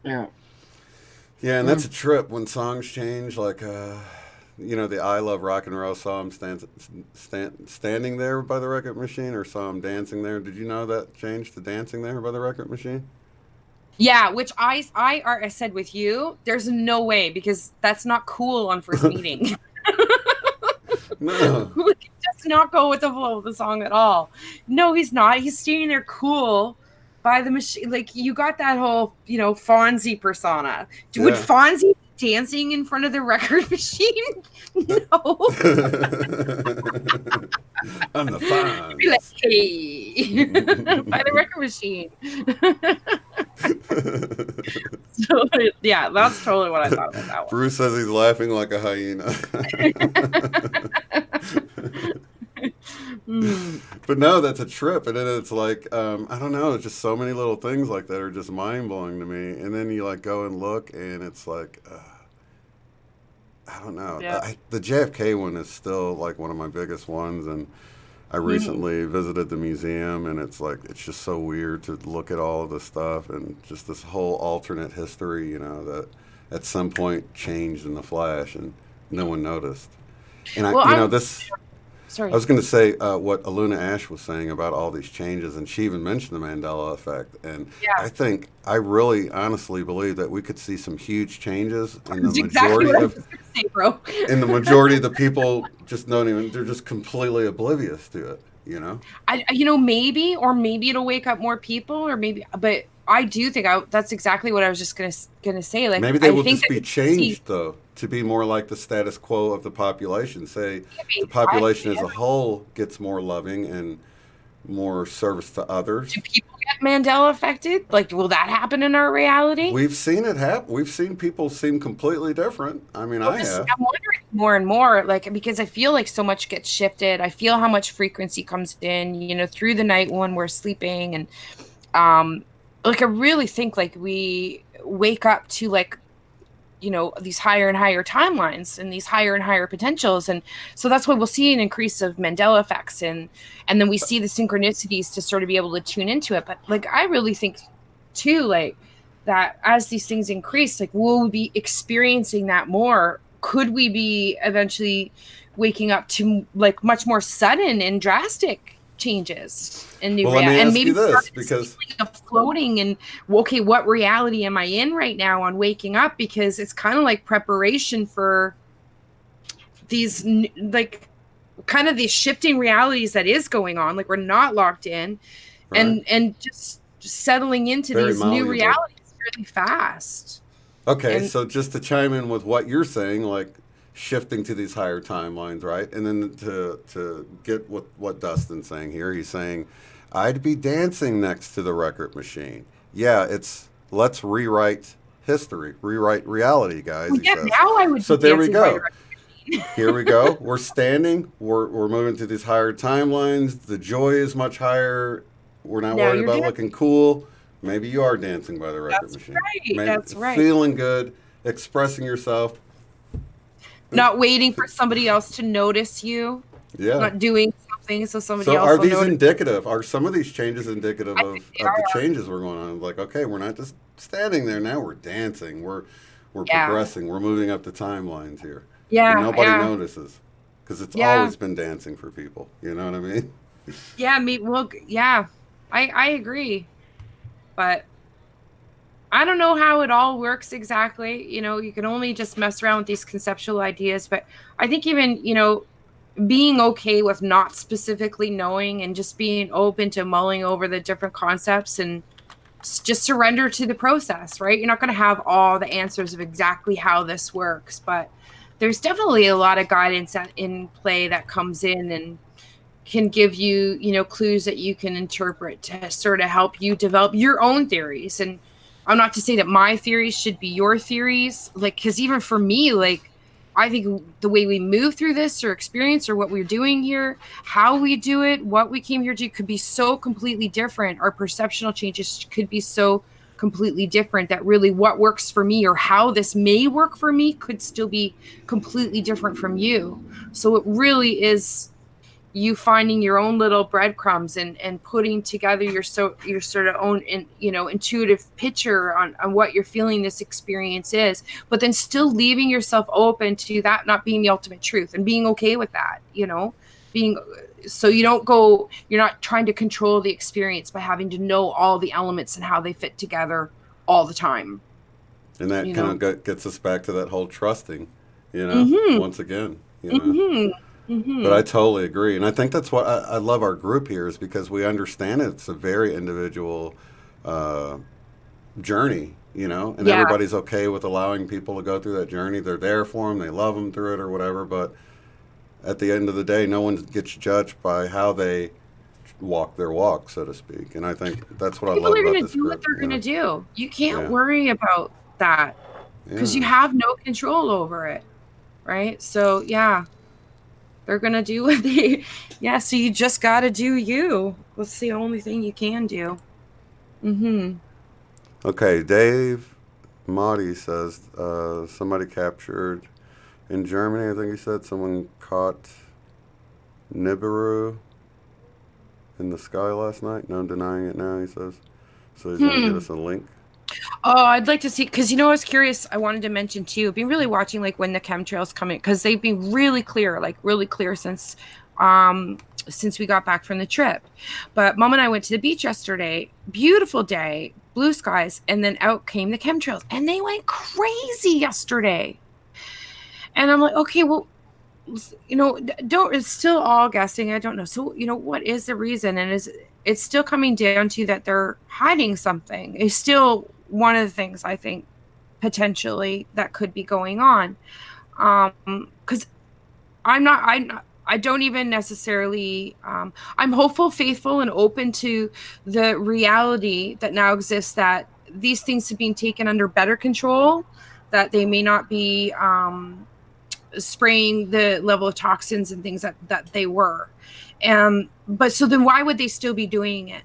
Yeah. Yeah, and that's a trip when songs change. Like, you know, the I Love Rock and Roll, saw him standing there by the record machine or saw him dancing there. Did you know that changed to dancing there by the record machine? Yeah, which I said with you, there's no way because that's not cool on first meeting. No. He does not go with the flow of the song at all. No, he's not. He's standing there cool by the machine. Like, you got that whole, Fonzie persona. Would Yeah. Fonzie be dancing in front of the record machine? No. I'm the Be like, Fonz. hey, by the record machine. So, yeah, that's totally what I thought about that one. Bruce says he's laughing like a hyena. But no, that's a trip, and then it's like I don't know, it's just so many little things like that are just mind blowing to me, and then you like go and look, and it's like I don't know. Yeah. The JFK one is still like one of my biggest ones, and I recently visited the museum, and it's like it's just so weird to look at all of this stuff and just this whole alternate history, that at some point changed in the flash, and no one noticed. And Sorry. I was going to say what Aluna Ash was saying about all these changes, and she even mentioned the Mandela effect. And Yeah. I really honestly believe that we could see some huge changes in the That's exactly what I was majority gonna say, bro. in the majority of the people just don't even, they're just completely oblivious to it, Maybe, or maybe it'll wake up more people, or maybe, but I do think that's exactly what I was just gonna say. Like, Maybe they will think just be that changed, though, to be more like the status quo of the population. Say the maybe. population as a whole gets more loving and more service to others. Do people get Mandela affected? Like, will that happen in our reality? We've seen it happen. We've seen people seem completely different. I mean, I have. I'm wondering more and more, like, because I feel like so much gets shifted. I feel how much frequency comes in, through the night when we're sleeping, and like, I really think like we wake up to like, these higher and higher timelines and these higher and higher potentials, and so that's why we'll see an increase of Mandela effects, and then we see the synchronicities to sort of be able to tune into it. But like, I really think too, like, that as these things increase, like, we'll be experiencing that more. Could we be eventually waking up to like much more sudden and drastic changes in new Well, let me and ask maybe you this, because floating and, okay, what reality am I in right now on waking up? Because it's kind of like preparation for these like kind of these shifting realities that is going on. Like, we're not locked in, right? and just settling into Very these new malleable. realities really fast. Okay, And so just to chime in with what you're saying, like shifting to these higher timelines, right? And then to get what Dustin's saying here, he's saying, I'd be dancing next to the record machine. Yeah, it's let's rewrite history, rewrite reality, guys. well, He yeah, says. now I would So be there we dancing by the go. record. Here we go. We're standing. We're moving to these higher timelines. The joy is much higher. We're not Now worried you're about dancing. looking cool. Maybe you are dancing by the record That's machine. right. Maybe That's right. feeling good, expressing yourself. Not waiting for somebody else to notice you. Yeah. Not doing something so somebody So else are will these notice. indicative? Are some of these changes indicative I think they of the are. changes we're going on? Like, okay, we're not just standing there now. We're dancing. We're Yeah. progressing. We're moving up the timelines here. Yeah, And nobody yeah. notices because it's Yeah. always been dancing for people. You know what I mean? Yeah, yeah. I agree. But I don't know how it all works exactly. You can only just mess around with these conceptual ideas, but I think even, being okay with not specifically knowing and just being open to mulling over the different concepts and just surrender to the process, right? You're not going to have all the answers of exactly how this works, but there's definitely a lot of guidance in play that comes in and can give you, clues that you can interpret to sort of help you develop your own theories. And I'm not to say that my theories should be your theories, like, because even for me, like, I think the way we move through this or experience or what we're doing here, how we do it, what we came here to could be so completely different. Our perceptual changes could be so completely different that really what works for me or how this may work for me could still be completely different from you. So it really is you finding your own little breadcrumbs and putting together your sort of own intuitive picture on what you're feeling this experience is, but then still leaving yourself open to that not being the ultimate truth and being okay with that, being so you're not trying to control the experience by having to know all the elements and how they fit together all the time. And that kind of gets us back to that whole trusting, Mm-hmm. once again, Mm-hmm. Mm-hmm. But I totally agree. And I think that's what I love our group here is because we understand it's a very individual uh, journey, and Yeah. everybody's okay with allowing people to go through that journey. They're there for them, they love them through it or whatever. But at the end of the day, no one gets judged by how they walk their walk, so to speak. And I think that's what I People love are about going to this do what group. they're going to do. You can't Yeah, worry about that because you yeah. have no control over it, right? So yeah, they're going to do what they, yeah. So you just got to do you. That's the only thing you can do. Mm-hmm. Okay, Dave Motti says somebody captured in Germany. I think he said someone caught Nibiru in the sky last night. No denying it now, he says. So he's going to give Hmm. us a link. Oh, I'd like to see, because I was curious. I wanted to mention too. I've been really watching like when the chemtrails come in, because they've been really clear, like really clear since we got back from the trip. But Mom and I went to the beach yesterday. Beautiful day, blue skies, and then out came the chemtrails, and they went crazy yesterday. And I'm like, okay, well, don't. It's still all guessing. I don't know. So what is the reason? And it's still coming down to that they're hiding something. It's still one of the things I think potentially that could be going on. Because I don't even necessarily I'm hopeful, faithful, and open to the reality that now exists, that these things have been taken under better control, that they may not be spraying the level of toxins and things that they were. But so then why would they still be doing it?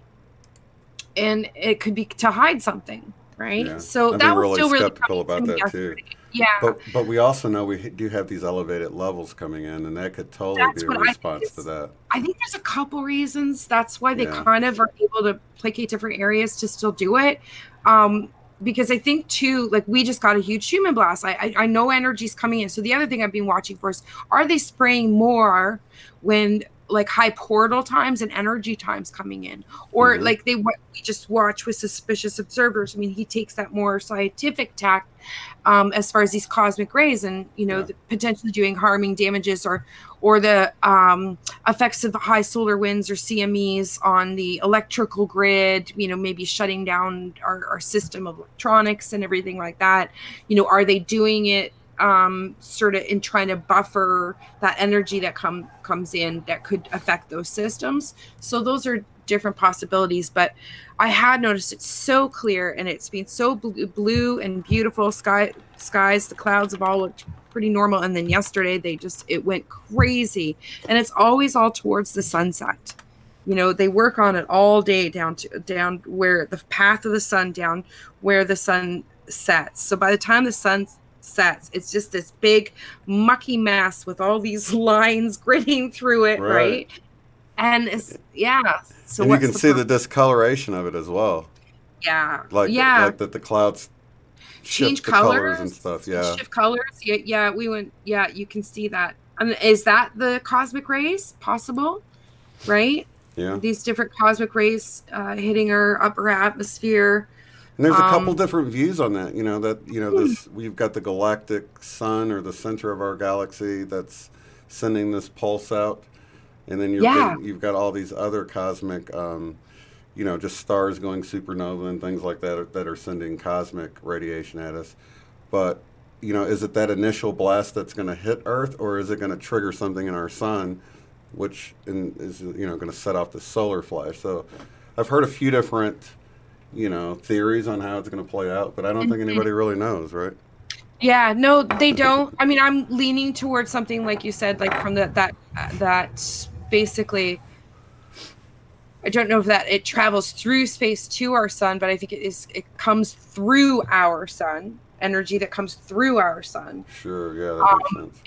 And it could be to hide something, right? Yeah, So I've that been was really still really skeptical coming to about me that too. yesterday. Yeah, But we also know we do have these elevated levels coming in, and that could totally be that's a what I think response to is. that. I think there's a couple reasons. That's why they Yeah. kind of are able to placate different areas to still do it. Um, because I think too, like we just got a huge Schumann blast. I know energy's coming in. So the other thing I've been watching for is, are they spraying more when like high portal times and energy times coming in, or Mm-hmm. like we just watch with suspicious observers. I mean, he takes that more scientific tack as far as these cosmic rays and Yeah. potentially doing harming damages, or the effects of high solar winds or CMEs on the electrical grid, maybe shutting down our system of electronics and everything like that. Are they doing it sort of in trying to buffer that energy that comes in that could affect those systems? So those are different possibilities, but I had noticed it's so clear and it's been so blue and beautiful skies. The clouds have all looked pretty normal, and then yesterday it went crazy, and it's always all towards the sunset. They work on it all day down where the path of the sun, down where the sun sets. So by the time the sun sets, it's just this big mucky mess with all these lines gritting through it, Right. right? And it's, yeah. So And you what's can the see the purpose? discoloration of it as well, Yeah, like yeah. that the clouds Change shift the colors and colors, stuff. Yeah. shift colors. Yeah, yeah. We went. Yeah, you can see that. And is that the cosmic rays possible? Right? Yeah. These different cosmic rays hitting our upper atmosphere. And there's a couple Um, different views on that. hmm, This we've got the galactic sun or the center of our galaxy that's sending this pulse out, and then yeah, you've got all these other cosmic, just stars going supernova and things like that are sending cosmic radiation at us. But is it that initial blast that's going to hit Earth, or is it going to trigger something in our sun, which is going to set off the solar flash? So I've heard a few different theories on how it's going to play out, but I don't think mhm. anybody really knows, right? Yeah. No, they don't. I mean, I'm leaning towards something like you said, like from that basically. I don't know if that it travels through space to our sun, but I think it comes through our sun, energy that comes through our sun. Sure, yeah, that makes Um, sense.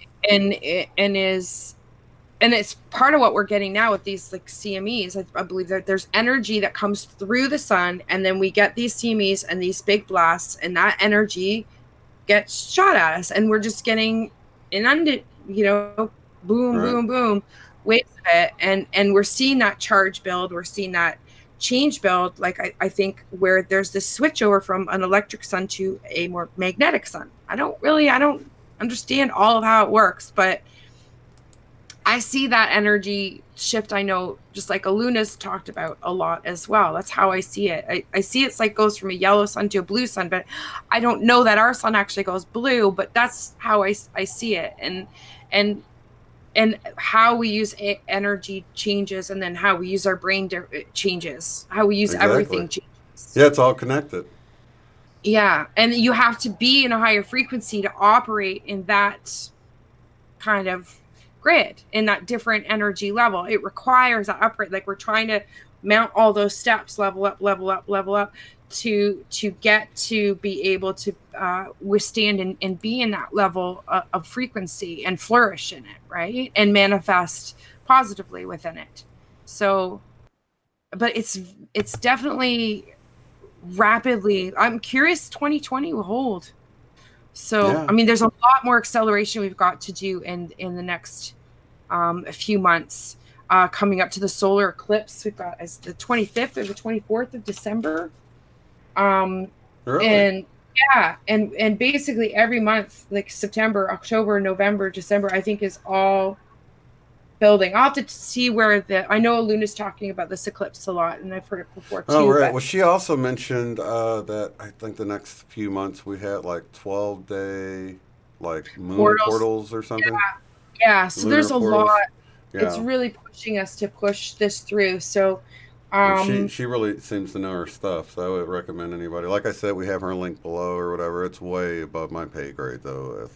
and it's part of what we're getting now with these like CMEs. I believe that there's energy that comes through the sun, and then we get these CMEs and these big blasts, and that energy gets shot at us, and we're just getting inundated, boom, Right. boom, boom, waves of it, and we're seeing that charge build, we're seeing that change build. Like I think where there's this switch over from an electric sun to a more magnetic sun. I don't understand all of how it works, but I see that energy shift. I know, just like Aluna's talked about a lot as well. That's how I see it. I see it's like goes from a yellow sun to a blue sun, but I don't know that our sun actually goes blue, but that's how I see it. And and how we use energy changes, and then how we use our brain changes, how we use Exactly. everything changes. Yeah, it's all connected. Yeah, and you have to be in a higher frequency to operate in that kind of grid, in that different energy level. It requires that upgrade. Like, we're trying to mount all those steps, level up, level up, level up, to get to be able to withstand and be in that level of frequency and flourish in it, right, and manifest positively within it. So, but it's definitely rapidly, I'm curious 2020 will hold. So, Yeah. I mean, there's a lot more acceleration we've got to do in the next a few months, coming up to the solar eclipse. We've got as the 25th or the 24th of December. Um, Really? and yeah, and basically every month, like September, October, November, December, I think is all building. I'll have to see where I know Luna's talking about this eclipse a lot, and I've heard it before Oh, too, right. but Well, she also mentioned that I think the next few months we had like 12-day like moon portals, portals or something, yeah, so lunar there's a lot. portals. It's Yeah. really pushing us to push this through. So, And she um, she really seems to know her stuff, so I would recommend anybody. Like I said, we have her link below or whatever. It's way above my pay grade though.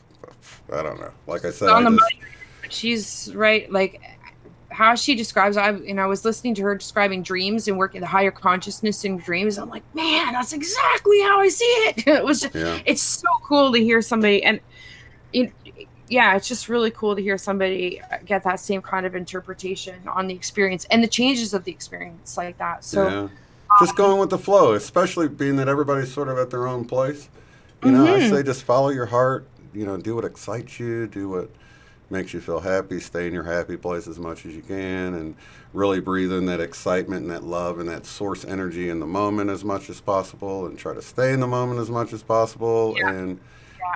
I don't know. Like I said, on I the just money, she's right. Like, how she describes, I was listening to her describing dreams and working the higher consciousness in dreams. I'm like, man, that's exactly how I see it. yeah. It's so cool to hear somebody, and it, yeah, it's just really cool to hear somebody get that same kind of interpretation on the experience and the changes of the experience like that. So, Yeah. Just going with the flow, especially being that everybody's sort of at their own place. I mm-hmm. say just follow your heart. Do what excites you, do what makes you feel happy, stay in your happy place as much as you can, and really breathe in that excitement and that love and that source energy in the moment as much as possible, and try to stay in the moment as much as possible, Yeah,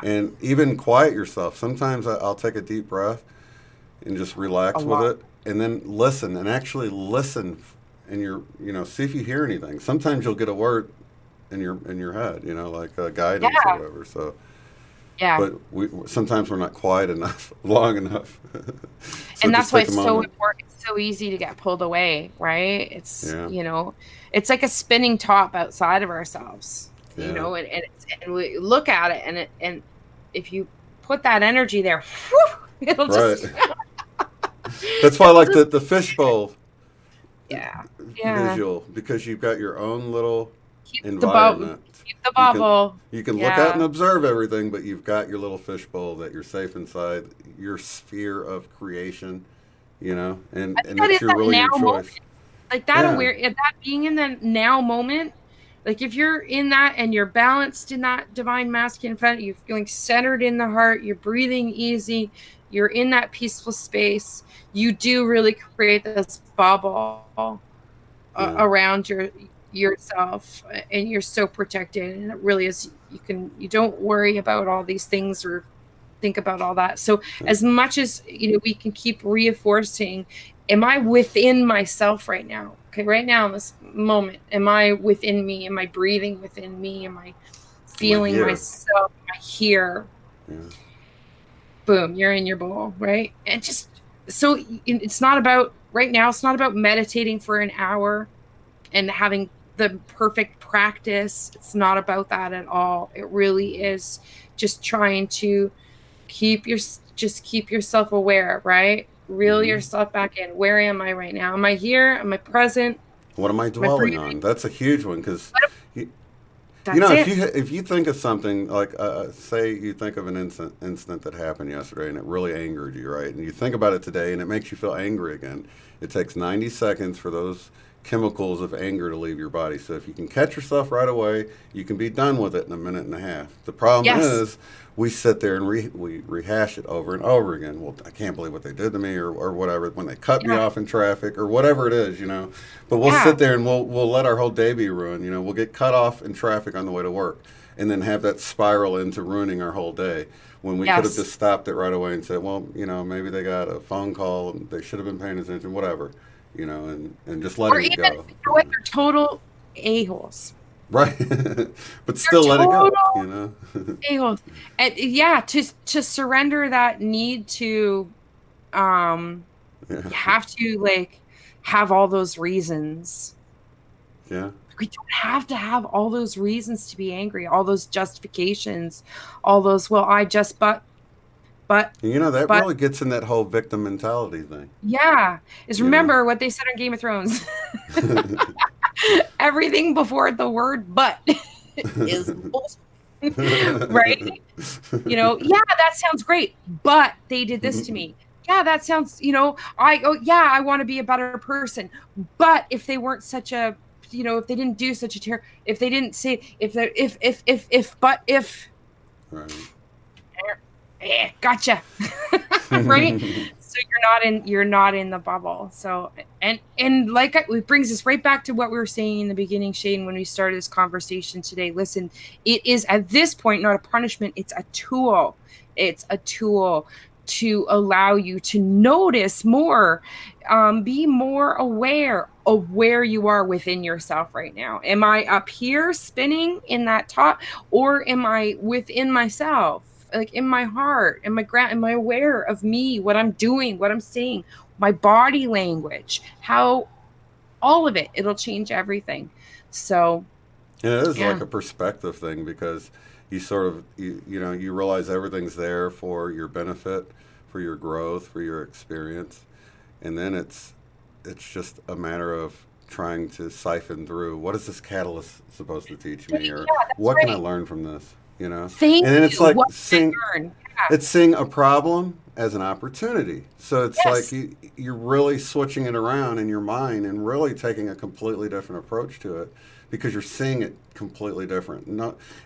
and even quiet yourself. Sometimes I'll take a deep breath and just a relax with lot. it, and then listen and actually listen, and see if you hear anything. Sometimes you'll get a word in your head, like guidance or Yeah, whatever. So, yeah. but sometimes we're not quiet enough, long enough. So And that's just why take a it's so moment. important. It's so easy to get pulled away, right? It's, Yeah, it's like a spinning top outside of ourselves, yeah, and we look at it, and if you put that energy there, whew, it'll right. just, That's why I it'll like the just, the fishbowl yeah, yeah. visual, because you've got your own little Keep the bubble, environment. keep the You can bubble. you can look out and Yeah. observe everything, but you've got your little fishbowl that you're safe inside, your sphere of creation, I think and that it's is your that really your now moment, choice. like that Yeah, aware, that being in the now moment. Like, if you're in that and you're balanced in that divine masculine feminine, you're feeling centered in the heart, you're breathing easy, you're in that peaceful space, you do really create this bubble yeah, around yourself, and you're so protected, and it really is, you don't worry about all these things or think about all that. So, yeah. as much as we can keep reinforcing, am I within myself right now? Okay, right now in this moment, am I within me? Am I breathing within me? Am I Am I feeling here? myself? Am I here? Yeah, Boom, you're in your bowl, right? And just, so it's not about, right now, it's not about meditating for an hour and having the perfect practice. It's not about that at all. It really is just trying to keep yourself aware, right? Reel hmm. yourself back in. Where am I right now? Am I here? Am I present? What am I Am I dwelling breathing? on? That's a huge one, because That's if it. you think of something like, say you think of an incident that happened yesterday and it really angered you, right? And you think about it today and it makes you feel angry again. It takes 90 seconds for those chemicals of anger to leave your body. So if you can catch yourself right away, you can be done with it in a minute and a half. The problem Yes. is we sit there and we rehash it over and over again. Well, I can't believe what they did to me, or whatever, when they cut me Yeah. off in traffic or whatever it is. But we'll Yeah. sit there and we'll let our whole day be ruined. We'll get cut off in traffic on the way to work, and then have that spiral into ruining our whole day. When we could have Yes. just stopped it right away and said, well, maybe they got a phone call and they should have been paying attention, whatever, and just Or letting even, it go. you know what, they're total a-holes. Right. But They're still let it go, total a-holes. And yeah, to surrender that need to Yeah. you have to like have all those reasons. Yeah. We don't have to have all those reasons to be angry, all those justifications, all those, well, I just, but, That but, really gets in that whole victim mentality thing. yeah. Is You know? remember what they said on Game of Thrones. Everything before the word but is bullshit. Right? Yeah, that sounds great, but they did this to me. Yeah, that sounds, I want to be a better person. But if they weren't such a, if they didn't do such a terror, if they didn't say, but if, Right. gotcha. Right? So you're not in the bubble. So, and it brings us right back to what we were saying in the beginning, Shane, when we started this conversation today. Listen, it is at this point not a punishment, it's a tool. It's a tool to allow you to notice more, be more aware of where you are within yourself right now. Am I up here spinning in that top, or am I within myself? Like in my heart, am I aware of me, what I'm doing, what I'm saying, my body language, how all of it'll change everything. So And it is yeah. like a perspective thing, because you sort of you realize everything's there for your benefit, for your growth, for your experience, and then it's just a matter of trying to siphon through, what is this catalyst supposed to teach me, or what can I learn from this, Thank and then it's you. like What seeing I learned. it's seeing a problem as an opportunity. So it's Yes. like you're really switching it around in your mind and really taking a completely different approach to it, because you're seeing it completely different.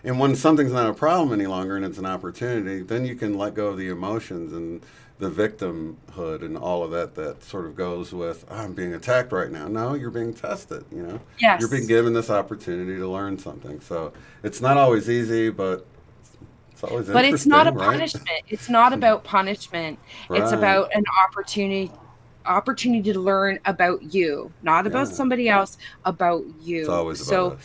And when something's not a problem any longer and it's an opportunity, then you can let go of the emotions and the victimhood and all of that sort of goes with, "Oh, I'm being attacked right now." No, you're being tested, Yes. You're being given this opportunity to learn something. So it's not always easy, but But it's not a right? punishment. It's not about punishment. It's Right. about an opportunity to learn about you, not about Yeah. somebody else, about you. It's always so about us.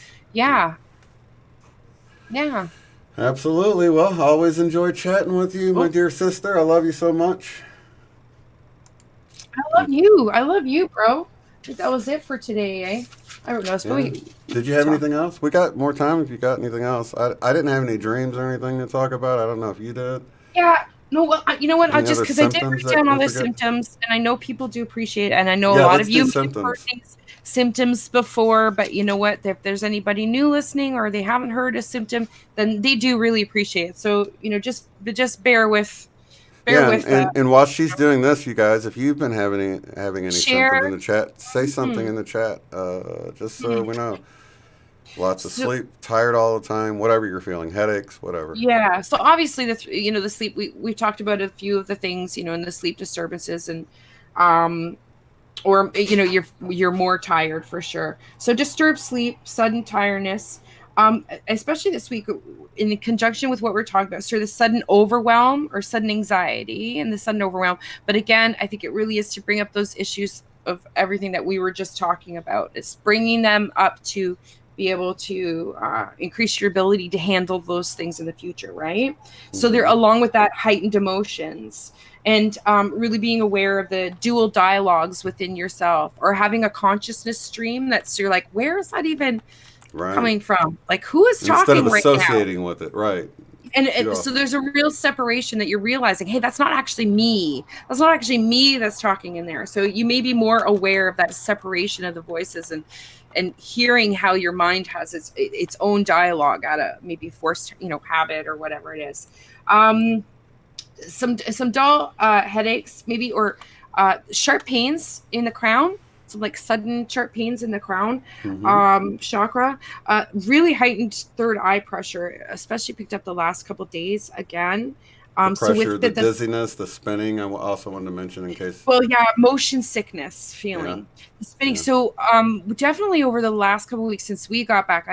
yeah. Absolutely. Well, always enjoy chatting with you, my dear sister. I love you so much. I love you, bro. I think that was it for today, eh? I don't know. Yeah. Did you have anything else? We got more time if you got anything else. I didn't have any dreams or anything to talk about. I don't know if you did. Yeah. No, well, you know what? I Any just, other because I did symptoms write that down all we the forget? symptoms, and I know people do appreciate it, and I know Yeah, a lot let's of do you may have symptoms. heard these symptoms before, but you know what? If there's anybody new listening or they haven't heard a symptom, then they do really appreciate it. So, just bear with that. And while she's doing this, you guys, if you've been having any symptoms in Share. the chat, say something in the chat, just so we know. Lots of sleep, tired all the time, whatever you're feeling, headaches, whatever. Yeah. So obviously the sleep, we've talked about a few of the things, in the sleep disturbances, and or you're more tired for sure. So disturbed sleep, sudden tiredness, especially this week in conjunction with what we're talking about. So the sudden overwhelm or sudden anxiety and the sudden overwhelm. But again, I think it really is to bring up those issues of everything that we were just talking about. It's bringing them up to be able to increase your ability to handle those things in the future, right? So they're, along with that, heightened emotions, and really being aware of the dual dialogues within yourself, or having a consciousness stream that's, you're like, where is that even coming from? Like, who is talking right now? Instead of associating with it, right. And so there's a real separation that you're realizing, hey, that's not actually me. That's not actually me that's talking in there. So you may be more aware of that separation of the voices, and hearing how your mind has its own dialogue out of maybe forced, habit or whatever it is. Some dull headaches, maybe, or sharp pains in the crown. So like sudden sharp pains in the crown chakra, really heightened third eye pressure, especially picked up the last couple of days again. The pressure, so with the dizziness, the spinning. I also wanted to mention in case. Well, yeah, motion sickness feeling, the spinning. Yeah. So definitely over the last couple of weeks since we got back,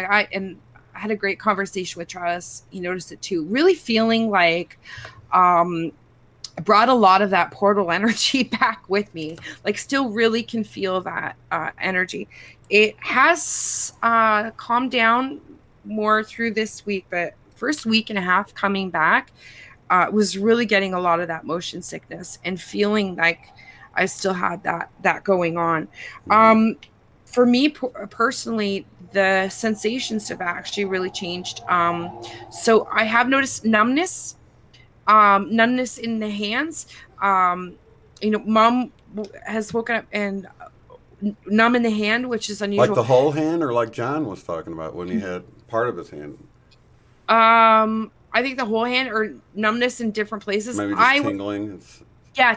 had a great conversation with Travis. He noticed it too. Really feeling like I brought a lot of that portal energy back with me. Like, still really can feel that energy. It has calmed down more through this week, but first week and a half coming back was really getting a lot of that motion sickness and feeling like I still had that going on. For me personally, the sensations have actually really changed. So I have noticed numbness in the hands. Mom has woken up and numb in the hand, which is Like unusual. the whole hand, or like John was talking about when he had part of his hand? I think the whole hand, or numbness in different places. Maybe just tingling.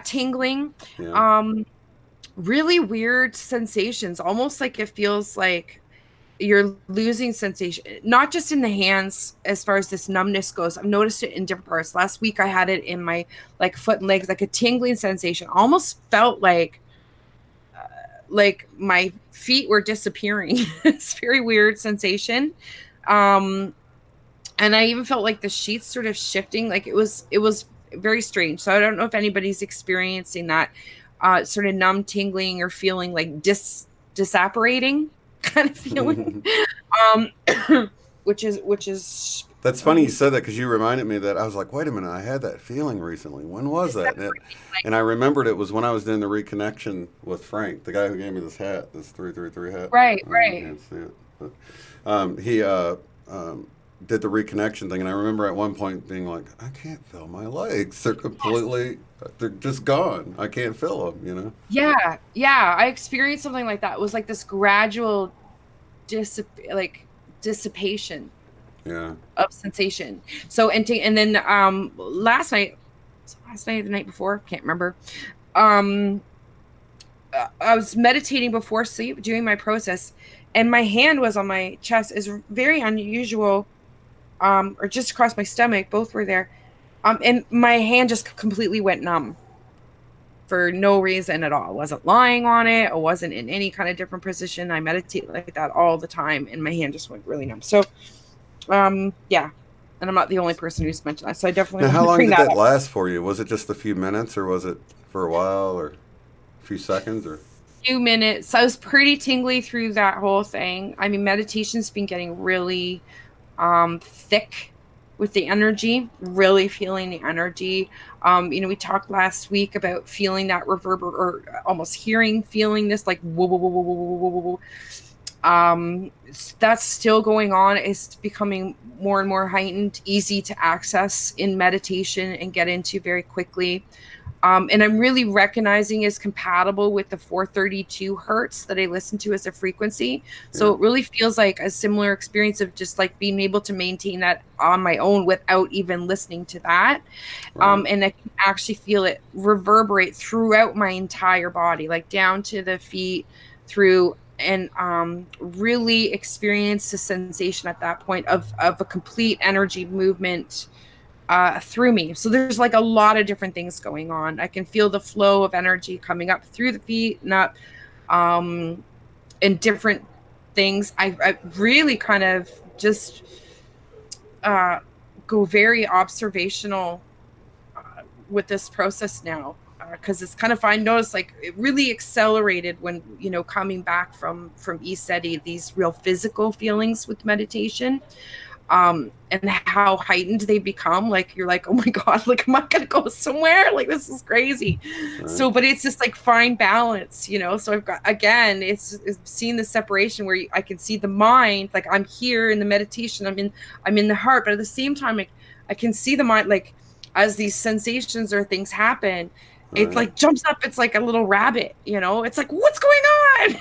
Tingling. Yeah. Really weird sensations, almost like it feels like you're losing sensation, not just in the hands as far as this numbness goes. I've noticed it in different parts. Last week I had it in my like foot and legs, like a tingling sensation. Almost felt like my feet were disappearing. It's very weird sensation. And I even felt like the sheets sort of shifting. Like it was very strange. So I don't know if anybody's experiencing that sort of numb tingling or feeling like disapparating kind of feeling. um which is That's funny you said that, because you reminded me that I was like, wait a minute, I had that feeling recently. When was that? And I remembered it was when I was doing the reconnection with Frank, the guy who gave me this hat, this 333 hat. Right. You can't see it, but he did the reconnection thing, and I remember at one point being like, I can't feel my legs. They're just gone. I can't feel them. Yeah. I experienced something like that. It was like this gradual dissipation of sensation. So and then last night or the night before, can't remember, I was meditating before sleep, doing my process, and my hand was on my chest. Is very unusual, or just across my stomach. Both were there, and my hand just completely went numb for no reason at all. I wasn't lying on it. I wasn't in any kind of different position. I meditate like that all the time, and my hand just went really numb. So, yeah. And I'm not the only person who's mentioned that. So I definitely Now, want how to long bring did that that up. last for you? Was it just a few minutes, or was it for a while, or a few seconds, or? Few minutes. I was pretty tingly through that whole thing. I mean, meditation's been getting really thick with the energy, really feeling the energy. We talked last week about feeling that reverber, or almost feeling this like whoa, whoa, whoa, whoa, whoa, whoa, whoa, whoa. That's still going on. It's becoming more and more heightened, easy to access in meditation and get into very quickly. And I'm really recognizing is compatible with the 432 hertz that I listen to as a frequency. So it really feels like a similar experience of just like being able to maintain that on my own without even listening to that. Right. And I can actually feel it reverberate throughout my entire body, like down to the feet, through, and really experience the sensation at that point of a complete energy movement through me. So there's like a lot of different things going on. I can feel the flow of energy coming up through the feet and up, and different things. I really kind of just go very observational with this process now, because it's kind of, I noticed like it really accelerated when coming back from ECETI, these real physical feelings with meditation. And how heightened they become. Like you're like, oh my god, like am I gonna go somewhere? Like this is crazy. Right. So, but it's just like fine balance, So I've got, again, it's seeing the separation where I can see the mind, like I'm here in the meditation, I'm in the heart, but at the same time, like I can see the mind, like as these sensations or things happen. It like jumps up. It's like a little rabbit, It's like, what's going on,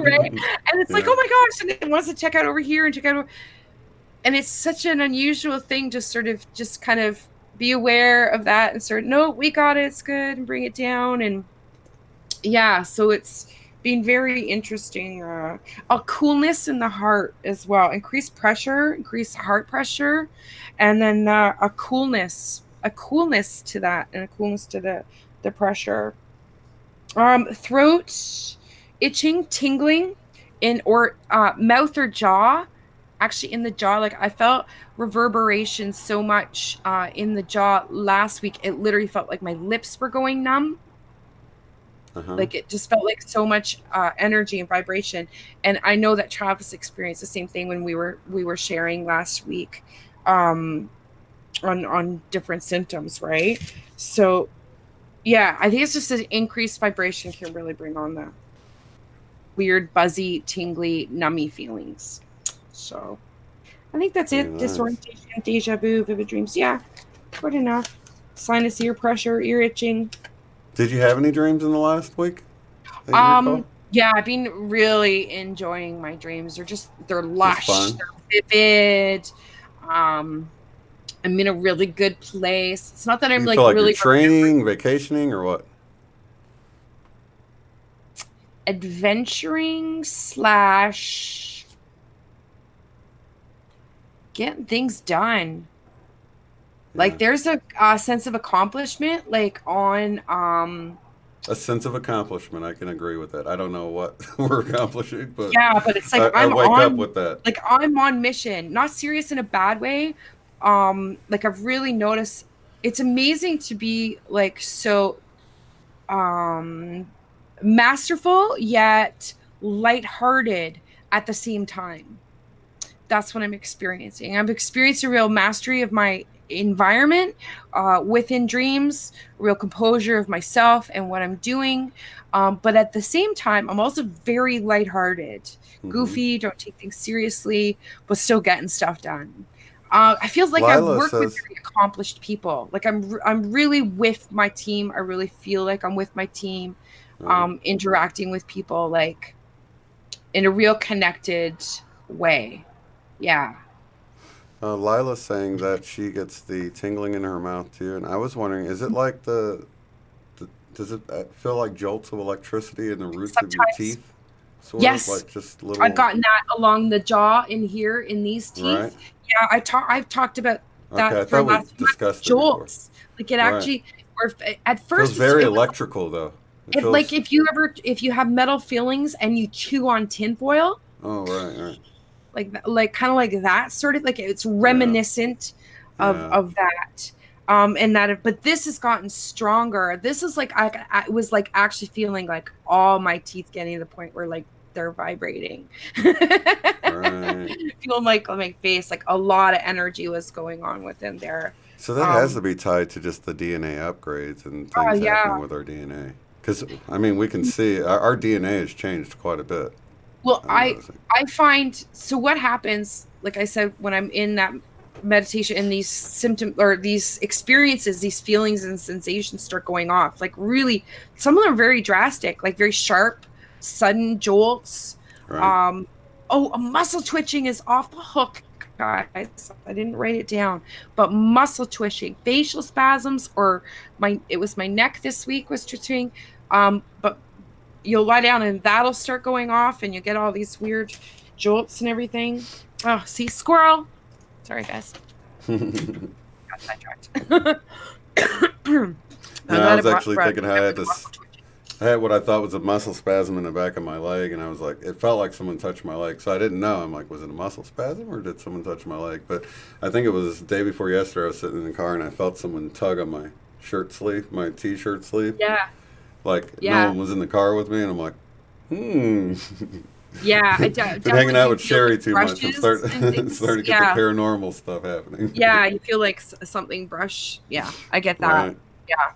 right? And it's like, oh my gosh, and it wants to check out over here and check out. And it's such an unusual thing to sort of just kind of be aware of that and sort of, no, we got it, it's good, and bring it down. And yeah, so it's been very interesting. A coolness in the heart as well, increased heart pressure, and then a coolness to that, and a coolness to the pressure. Throat itching, tingling in or mouth or jaw. actually in the jaw. Like I felt reverberation so much in the jaw last week. It literally felt like my lips were going numb. Like it just felt like so much energy and vibration. And I know that Travis experienced the same thing when we were sharing last week on different symptoms, right? So yeah, I think it's just an increased vibration can really bring on the weird, buzzy, tingly, nummy feelings. So I think that's Pretty it. nice. Disorientation, deja vu, vivid dreams. Yeah, good enough. Sinus ear pressure, ear itching. Did you have any dreams in the last week that you recall? Yeah, I've been really enjoying my dreams. They're Just lush, fun? they're vivid. I'm in a really good place. It's not that I'm You like feel like you're really training, vacationing, or what? adventuring / getting things done. Yeah. Like there's a sense of accomplishment, like on A sense of accomplishment. I can agree with that. I don't know what we're accomplishing, but yeah, but it's like I wake up with that. like I'm on mission, not serious in a bad way. Like I've really noticed it's amazing to be like so masterful yet lighthearted at the same time. That's what I'm experiencing. I'm experiencing real mastery of my environment within dreams, real composure of myself and what I'm doing. But at the same time, I'm also very lighthearted, goofy, don't take things seriously, but still getting stuff done. I feel like I Lila work with says, very accomplished people. Like I'm really with my team. I really feel like I'm with my team, interacting with people like in a real connected way. Yeah. Lila's saying that she gets the tingling in her mouth too, and I was wondering, is it like does it feel like jolts of electricity in the roots of your Sometimes. teeth? Sort of Yes. like just little. I've gotten that along the jaw in here in these teeth. Right. Yeah, I've talked about that Okay, I for thought we last month. discussed it before. Jolts. Like it Right. actually, or at Feels first very it was electrical though. It like feels. if you have metal fillings and you chew on tinfoil, Oh right. like kind of like that sort of like it's Yeah. reminiscent Yeah. of that. And that, but this has gotten stronger. This is like I was like actually feeling like all my teeth getting to the point where like they're vibrating. Right. Feeling like on my face, like a lot of energy was going on within there. So that has to be tied to just the DNA upgrades and things happening Yeah. with our DNA. Because I mean, we can see our DNA has changed quite a bit. Well, I'm noticing. I find so what happens, like I said, when I'm in that meditation and these symptoms or these experiences, these feelings and sensations start going off. Like really, some of them are very drastic, like very sharp, sudden jolts. Right. A muscle twitching is off the hook, guys. I didn't write it down, but muscle twitching, facial spasms, or it was my neck this week was twitching. But you'll lie down and that'll start going off and you get all these weird jolts and everything. Oh, see, squirrel. Sorry, guys. Got sidetracked. I was actually thinking I had what I thought was a muscle spasm in the back of my leg, and I was like, it felt like someone touched my leg. So I didn't know. I'm like, was it a muscle spasm or did someone touch my leg? But I think it was the day before yesterday. I was sitting in the car and I felt someone tug on my shirt sleeve, my t-shirt sleeve. Yeah. Like no one was in the car with me, and I'm like, Yeah, I been hanging out with Sherry too much. I'm starting to get Yeah. the paranormal stuff happening. Yeah, you feel like something brush. Yeah, I get that. Right. Yeah,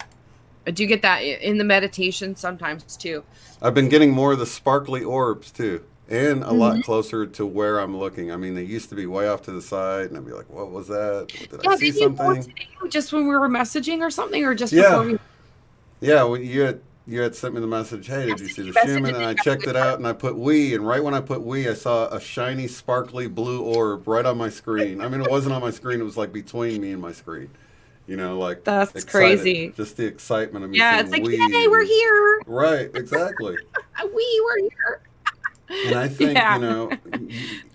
I do get that in the meditation sometimes too. I've been getting more of the sparkly orbs too, and a lot closer to where I'm looking. I mean, they used to be way off to the side, and I'd be like, "What was that? Did I see something?" Just when we were messaging or something, or just before we. Yeah, when you had sent me the message, hey, did you see the Schumann? And I checked it out, and I put we, and right when I put we, I saw a shiny, sparkly blue orb right on my screen. I mean, it wasn't on my screen; it was like between me and my screen. You know, like that's excited. Crazy. Just the excitement of me. Yeah, saying it's like, we, yay, we're here. Right, exactly. We were here. And I think you know,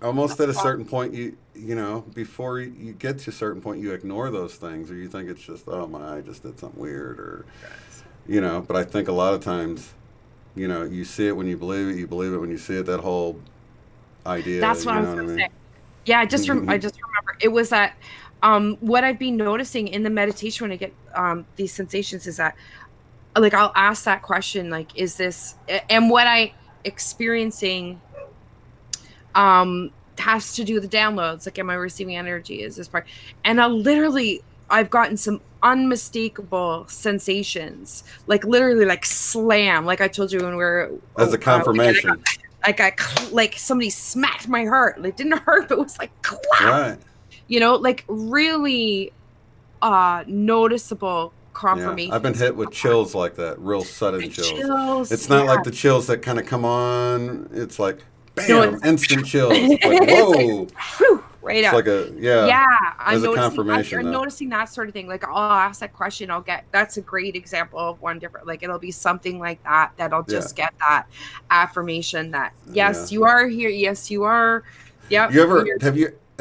almost at a certain point, you know, before you get to a certain point, you ignore those things, or you think it's just, oh my, I just did something weird, or. You know, but I think a lot of times, you know, you see it when you believe it when you see it, that whole idea. That's what I was going to say. Yeah, I just remember it was that what I've been noticing in the meditation when I get these sensations is that like I'll ask that question, like, is this, and what I experiencing has to do with the downloads, like, am I receiving energy, is this part, and I've gotten some unmistakable sensations, like literally like slam, like I told you when we were As a confirmation. like somebody smacked my heart. It didn't hurt, but it was like clap. Right. You know, like really noticeable confirmation. Yeah, I've been hit with chills like that, real sudden chills. It's not yeah. like the chills that kind of come on. It's like, bam, No, instant chills. It's like, whoa. It's like, whew, right It's up. like a, Yeah, as a confirmation. I'm noticing that sort of thing. Like, I'll ask that question, that's a great example of one different, like, it'll be something like that I'll just get that affirmation that, yes, you are here. Yes, you are. Yeah.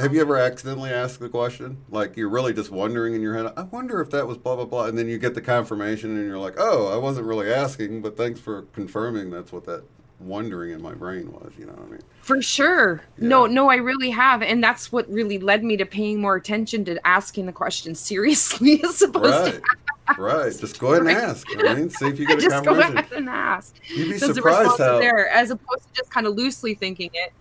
Have you ever accidentally asked the question? Like, you're really just wondering in your head, I wonder if that was blah, blah, blah. And then you get the confirmation and you're like, oh, I wasn't really asking, but thanks for confirming that's what that wondering in my brain was, you know what I mean? For sure. Yeah. No, I really have. And that's what really led me to paying more attention to asking the question seriously as opposed to Right. Just go ahead and ask. I mean, see if you get a just confirmation. go ahead and ask. You'd be surprised how there, as opposed to just kind of loosely thinking it.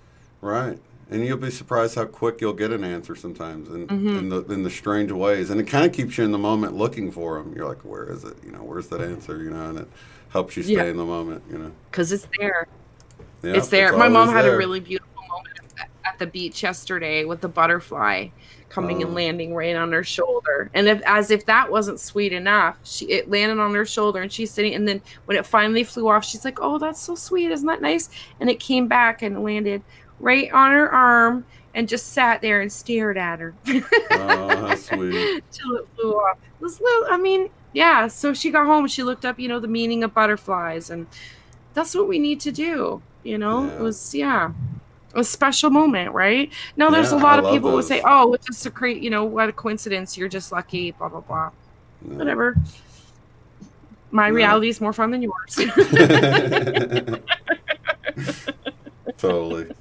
Right. And you'll be surprised how quick you'll get an answer sometimes in the strange ways. And it kind of keeps you in the moment looking for them. You're like, where is it? You know, where's that answer? You know, and it helps you stay in the moment, you know. Because it's there. Yeah, it's there. My mom had there. a really beautiful moment at the beach yesterday with the butterfly coming and landing right on her shoulder. And as if that wasn't sweet enough, it landed on her shoulder and she's sitting. And then when it finally flew off, she's like, oh, that's so sweet. Isn't that nice? And it came back and landed right on her arm and just sat there and stared at her. Oh, that's sweet. Till it flew off. It was little, I mean, yeah. So she got home, she looked up, you know, the meaning of butterflies, and that's what we need to do. You know, Yeah. It was, a special moment, right? Now, there's a lot of people who say, oh, it's just what a coincidence. You're just lucky, blah, blah, blah. No. Whatever. My reality is more fun than yours. Totally.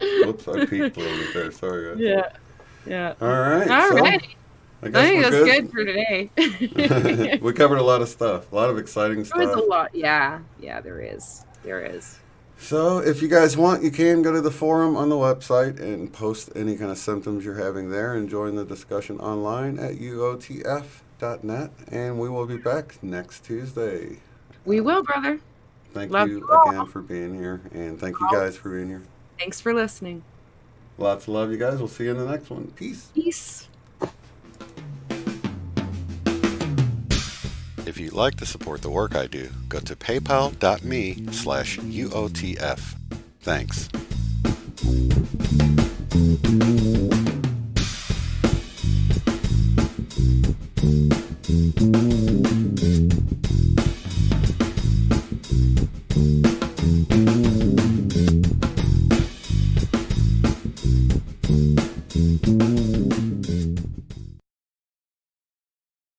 Whoops, I peeked a little bit there. Sorry, guys. Yeah. All right. I think that's good for today. We covered a lot of stuff. A lot of exciting stuff. There's a lot. Yeah, there is. So if you guys want, you can go to the forum on the website and post any kind of symptoms you're having there and join the discussion online at uotf.net. And we will be back next Tuesday. We will, brother. Thank you again for being here. And thank you guys for being here. Thanks for listening. Lots of love, you guys. We'll see you in the next one. Peace. If you'd like to support the work I do, go to paypal.me/UOTF. Thanks.